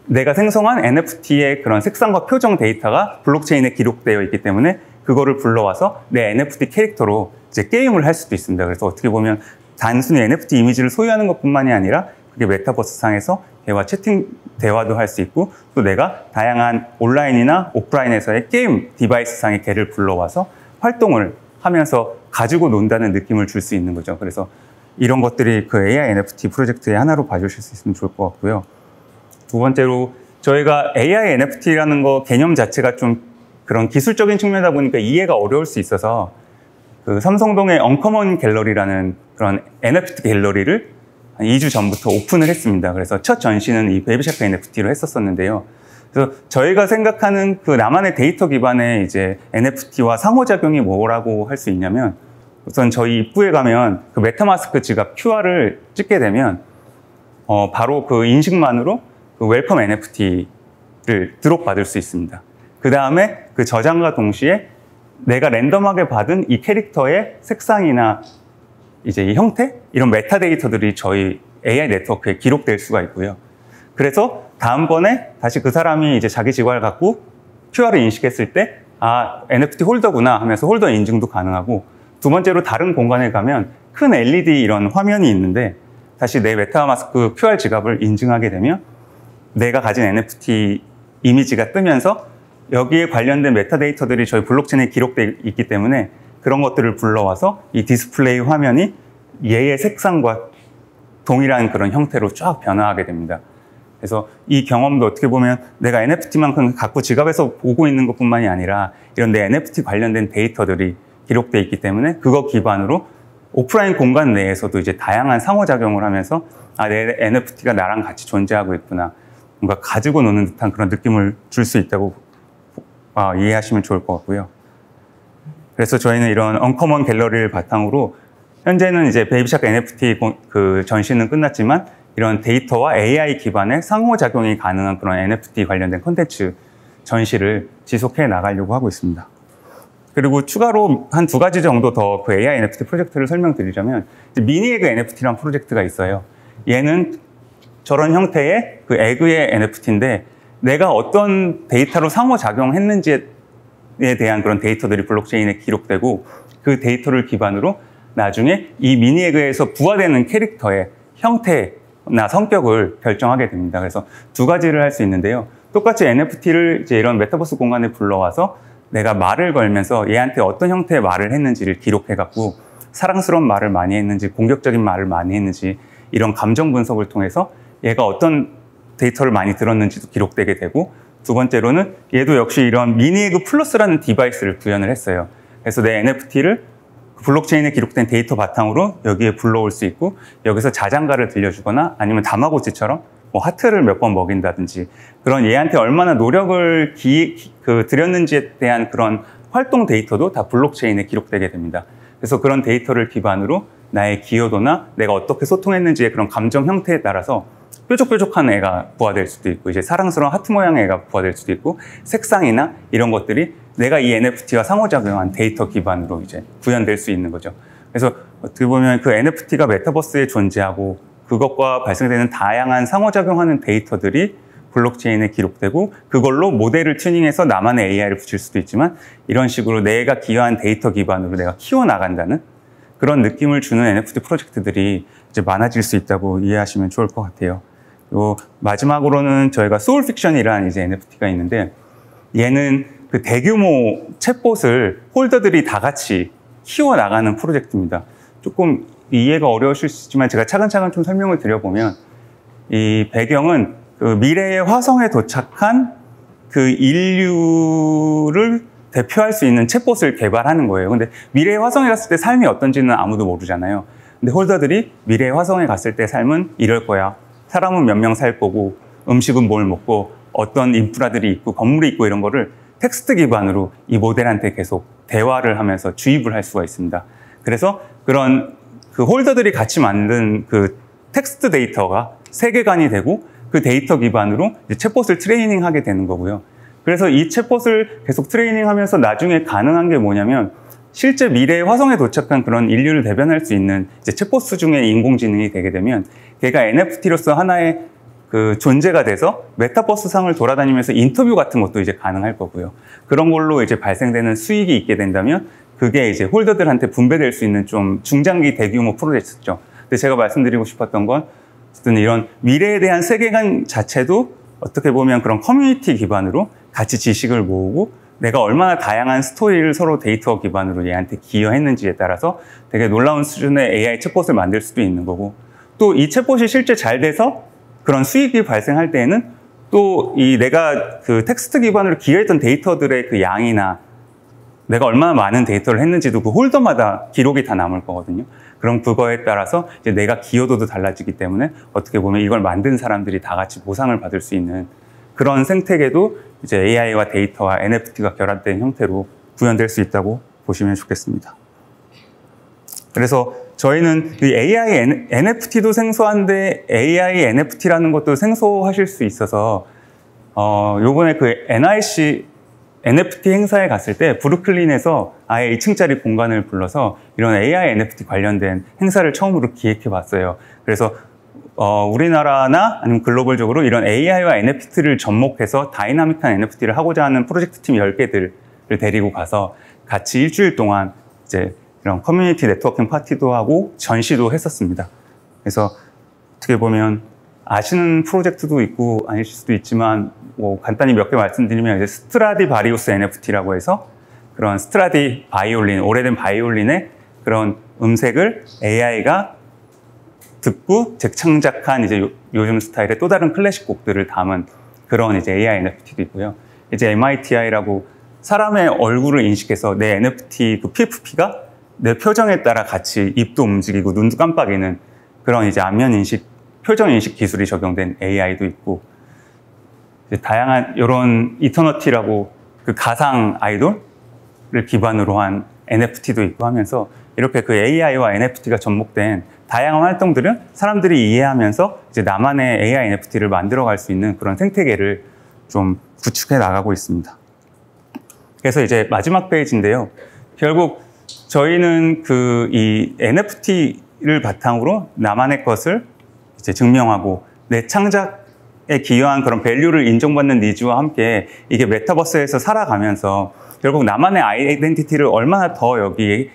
내가 생성한 NFT의 그런 색상과 표정 데이터가 블록체인에 기록되어 있기 때문에 그거를 불러와서 내 NFT 캐릭터로 이제 게임을 할 수도 있습니다. 그래서 어떻게 보면 단순히 NFT 이미지를 소유하는 것뿐만이 아니라 그게 메타버스 상에서 걔와 채팅 대화도 할 수 있고, 또 내가 다양한 온라인이나 오프라인에서의 게임 디바이스 상의 걔를 불러와서 활동을 하면서 가지고 논다는 느낌을 줄 수 있는 거죠. 그래서 이런 것들이 그 AI NFT 프로젝트의 하나로 봐주실 수 있으면 좋을 것 같고요. 두 번째로 저희가 AI NFT라는 거 개념 자체가 좀 그런 기술적인 측면이다 보니까 이해가 어려울 수 있어서 그 삼성동의 언커먼 갤러리라는 그런 NFT 갤러리를 한 2주 전부터 오픈을 했습니다. 그래서 첫 전시는 이 베이비샤크 NFT로 했었었는데요. 그래서 저희가 생각하는 그 나만의 데이터 기반의 이제 NFT와 상호작용이 뭐라고 할 수 있냐면, 우선 저희 입구에 가면 그 메타마스크 지갑 QR을 찍게 되면 바로 그 인식만으로 그 웰컴 NFT를 드롭 받을 수 있습니다. 그 다음에 그 저장과 동시에 내가 랜덤하게 받은 이 캐릭터의 색상이나 이제 이 형태? 이런 메타데이터들이 저희 AI 네트워크에 기록될 수가 있고요. 그래서 다음번에 다시 그 사람이 이제 자기 지갑을 갖고 QR을 인식했을 때, 아, NFT 홀더구나 하면서 홀더 인증도 가능하고, 두 번째로 다른 공간에 가면 큰 LED 이런 화면이 있는데 다시 내 메타마스크 QR 지갑을 인증하게 되면 내가 가진 NFT 이미지가 뜨면서 여기에 관련된 메타데이터들이 저희 블록체인에 기록되어 있기 때문에 그런 것들을 불러와서 이 디스플레이 화면이 얘의 색상과 동일한 그런 형태로 쫙 변화하게 됩니다. 그래서 이 경험도 어떻게 보면 내가 NFT만큼 갖고 지갑에서 보고 있는 것뿐만이 아니라 이런 내 NFT 관련된 데이터들이 기록되어 있기 때문에 그거 기반으로 오프라인 공간 내에서도 이제 다양한 상호작용을 하면서 아, 내 NFT가 나랑 같이 존재하고 있구나. 뭔가 가지고 노는 듯한 그런 느낌을 줄 수 있다고 이해하시면 좋을 것 같고요. 그래서 저희는 이런 언커먼 갤러리를 바탕으로 현재는 이제 베이비샤크 NFT 그 전시는 끝났지만 이런 데이터와 AI 기반의 상호작용이 가능한 그런 NFT 관련된 콘텐츠 전시를 지속해 나가려고 하고 있습니다. 그리고 추가로 한 두 가지 정도 더 그 AI NFT 프로젝트를 설명드리자면 미니에그 NFT라는 프로젝트가 있어요. 얘는 저런 형태의 그 에그의 NFT인데 내가 어떤 데이터로 상호작용했는지에 대한 그런 데이터들이 블록체인에 기록되고 그 데이터를 기반으로 나중에 이 미니에그에서 부화되는 캐릭터의 형태나 성격을 결정하게 됩니다. 그래서 두 가지를 할 수 있는데요. 똑같이 NFT를 이제 이런 메타버스 공간에 불러와서 내가 말을 걸면서 얘한테 어떤 형태의 말을 했는지를 기록해갖고 사랑스러운 말을 많이 했는지 공격적인 말을 많이 했는지 이런 감정 분석을 통해서 얘가 어떤 데이터를 많이 들었는지도 기록되게 되고, 두 번째로는 얘도 역시 이런 미니에그 플러스라는 디바이스를 구현을 했어요. 그래서 내 NFT를 블록체인에 기록된 데이터 바탕으로 여기에 불러올 수 있고 여기서 자장가를 들려주거나 아니면 다마고치처럼 뭐 하트를 몇 번 먹인다든지 그런 얘한테 얼마나 노력을 들였는지에 대한 그런 활동 데이터도 다 블록체인에 기록되게 됩니다. 그래서 그런 데이터를 기반으로 나의 기여도나 내가 어떻게 소통했는지의 그런 감정 형태에 따라서 뾰족뾰족한 애가 부화될 수도 있고 이제 사랑스러운 하트 모양의 애가 부화될 수도 있고 색상이나 이런 것들이 내가 이 NFT와 상호작용한 데이터 기반으로 이제 구현될 수 있는 거죠. 그래서 어떻게 보면 그 NFT가 메타버스에 존재하고 그것과 발생되는 다양한 상호작용하는 데이터들이 블록체인에 기록되고 그걸로 모델을 튜닝해서 나만의 AI를 붙일 수도 있지만 이런 식으로 내가 기여한 데이터 기반으로 내가 키워나간다는 그런 느낌을 주는 NFT 프로젝트들이 이제 많아질 수 있다고 이해하시면 좋을 것 같아요. 그리고 마지막으로는 저희가 소울픽션이라는 이제 NFT가 있는데 얘는 그 대규모 챗봇을 홀더들이 다 같이 키워나가는 프로젝트입니다. 조금 이해가 어려우실 수 있지만 제가 차근차근 좀 설명을 드려보면 이 배경은 그 미래의 화성에 도착한 그 인류를 대표할 수 있는 챗봇을 개발하는 거예요. 근데 미래의 화성에 갔을 때 삶이 어떤지는 아무도 모르잖아요. 근데 홀더들이 미래의 화성에 갔을 때 삶은 이럴 거야. 사람은 몇 명 살 거고 음식은 뭘 먹고 어떤 인프라들이 있고 건물이 있고 이런 거를 텍스트 기반으로 이 모델한테 계속 대화를 하면서 주입을 할 수가 있습니다. 그래서 그런 그 홀더들이 같이 만든 그 텍스트 데이터가 세계관이 되고 그 데이터 기반으로 이제 챗봇을 트레이닝하게 되는 거고요. 그래서 이 챗봇을 계속 트레이닝하면서 나중에 가능한 게 뭐냐면 실제 미래의 화성에 도착한 그런 인류를 대변할 수 있는 이제 챗봇 수준의 인공지능이 되게 되면 걔가 NFT로서 하나의 그 존재가 돼서 메타버스 상을 돌아다니면서 인터뷰 같은 것도 이제 가능할 거고요. 그런 걸로 이제 발생되는 수익이 있게 된다면 그게 이제 홀더들한테 분배될 수 있는 좀 중장기 대규모 프로젝트죠. 근데 제가 말씀드리고 싶었던 건 어쨌든 이런 미래에 대한 세계관 자체도 어떻게 보면 그런 커뮤니티 기반으로 같이 지식을 모으고 내가 얼마나 다양한 스토리를 서로 데이터 기반으로 얘한테 기여했는지에 따라서 되게 놀라운 수준의 AI 챗봇을 만들 수도 있는 거고 또 이 챗봇이 실제 잘 돼서 그런 수익이 발생할 때에는 또 이 내가 그 텍스트 기반으로 기여했던 데이터들의 그 양이나 내가 얼마나 많은 데이터를 했는지도 그 홀더마다 기록이 다 남을 거거든요. 그럼 그거에 따라서 이제 내가 기여도도 달라지기 때문에 어떻게 보면 이걸 만든 사람들이 다 같이 보상을 받을 수 있는 그런 생태계도 이제 AI와 데이터와 NFT가 결합된 형태로 구현될 수 있다고 보시면 좋겠습니다. 그래서 저희는 이 AI NFT도 생소한데 AI NFT라는 것도 생소하실 수 있어서 요번에 그 NIC NFT 행사에 갔을 때 브루클린에서 아예 2층짜리 공간을 불러서 이런 AI NFT 관련된 행사를 처음으로 기획해 봤어요. 그래서 우리나라나 아니면 글로벌적으로 이런 AI와 NFT를 접목해서 다이나믹한 NFT를 하고자 하는 프로젝트 팀 10개들을 데리고 가서 같이 일주일 동안 이제 이런 커뮤니티 네트워킹 파티도 하고 전시도 했었습니다. 그래서 어떻게 보면 아시는 프로젝트도 있고 아닐 수도 있지만 뭐 간단히 몇 개 말씀드리면 이제 스트라디바리우스 NFT라고 해서 그런 스트라디 바이올린, 오래된 바이올린의 그런 음색을 AI가 듣고 재창작한 이제 요즘 스타일의 또 다른 클래식 곡들을 담은 그런 이제 AI NFT도 있고요. 이제 MITI라고 사람의 얼굴을 인식해서 내 NFT 그 PFP가 내 표정에 따라 같이 입도 움직이고 눈도 깜빡이는 그런 이제 안면 인식, 표정 인식 기술이 적용된 AI도 있고 이제 다양한 이런 이터너티라고 그 가상 아이돌을 기반으로 한 NFT도 있고 하면서 이렇게 그 AI와 NFT가 접목된 다양한 활동들은 사람들이 이해하면서 이제 나만의 AI NFT를 만들어갈 수 있는 그런 생태계를 좀 구축해 나가고 있습니다. 그래서 이제 마지막 페이지인데요. 결국 저희는 그 이 NFT를 바탕으로 나만의 것을 이제 증명하고 내 창작에 기여한 그런 밸류를 인정받는 니즈와 함께 이게 메타버스에서 살아가면서 결국 나만의 아이덴티티를 얼마나 더 여기에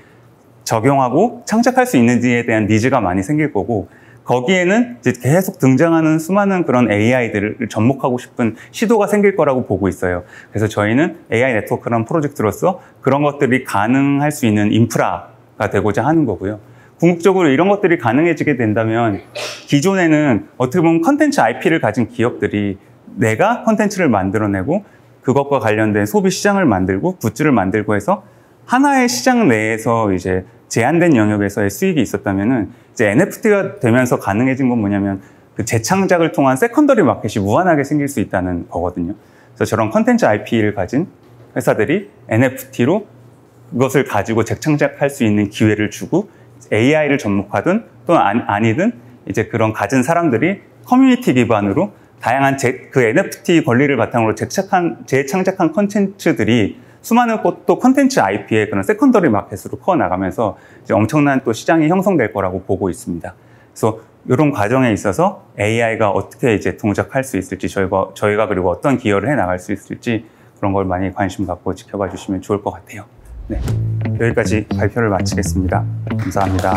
적용하고 창작할 수 있는지에 대한 니즈가 많이 생길 거고 거기에는 이제 계속 등장하는 수많은 그런 AI들을 접목하고 싶은 시도가 생길 거라고 보고 있어요. 그래서 저희는 AI 네트워크라는 프로젝트로서 그런 것들이 가능할 수 있는 인프라가 되고자 하는 거고요. 궁극적으로 이런 것들이 가능해지게 된다면 기존에는 어떻게 보면 컨텐츠 IP를 가진 기업들이 내가 컨텐츠를 만들어내고 그것과 관련된 소비 시장을 만들고 굿즈를 만들고 해서 하나의 시장 내에서 이제 제한된 영역에서의 수익이 있었다면은 이제 NFT가 되면서 가능해진 건 뭐냐면 그 재창작을 통한 세컨더리 마켓이 무한하게 생길 수 있다는 거거든요. 그래서 저런 컨텐츠 IP를 가진 회사들이 NFT로 그것을 가지고 재창작할 수 있는 기회를 주고 AI를 접목하든 또는 아니든 이제 그런 가진 사람들이 커뮤니티 기반으로 다양한 그 NFT 권리를 바탕으로 재창작한 컨텐츠들이 수많은 또 컨텐츠 IP의 그런 세컨더리 마켓으로 커나가면서 이제 엄청난 또 시장이 형성될 거라고 보고 있습니다. 그래서 이런 과정에 있어서 AI가 어떻게 이제 동작할 수 있을지 저희가 그리고 어떤 기여를 해 나갈 수 있을지 그런 걸 많이 관심 갖고 지켜봐 주시면 좋을 것 같아요. 네, 여기까지 발표를 마치겠습니다. 감사합니다.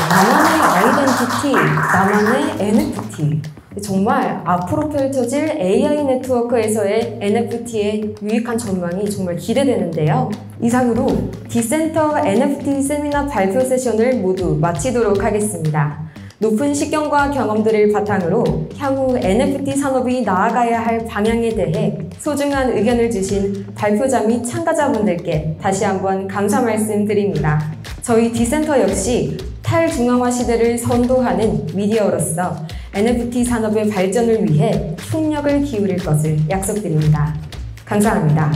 나만의 아이덴티티, 나만의 NFT. 정말 앞으로 펼쳐질 AI 네트워크에서의 NFT의 유익한 전망이 정말 기대되는데요. 이상으로 디센터 NFT 세미나 발표 세션을 모두 마치도록 하겠습니다. 높은 식견과 경험들을 바탕으로 향후 NFT 산업이 나아가야 할 방향에 대해 소중한 의견을 주신 발표자 및 참가자분들께 다시 한번 감사 말씀드립니다. 저희 디센터 역시 탈중앙화 시대를 선도하는 미디어로서 NFT 산업의 발전을 위해 총력을 기울일 것을 약속드립니다. 감사합니다.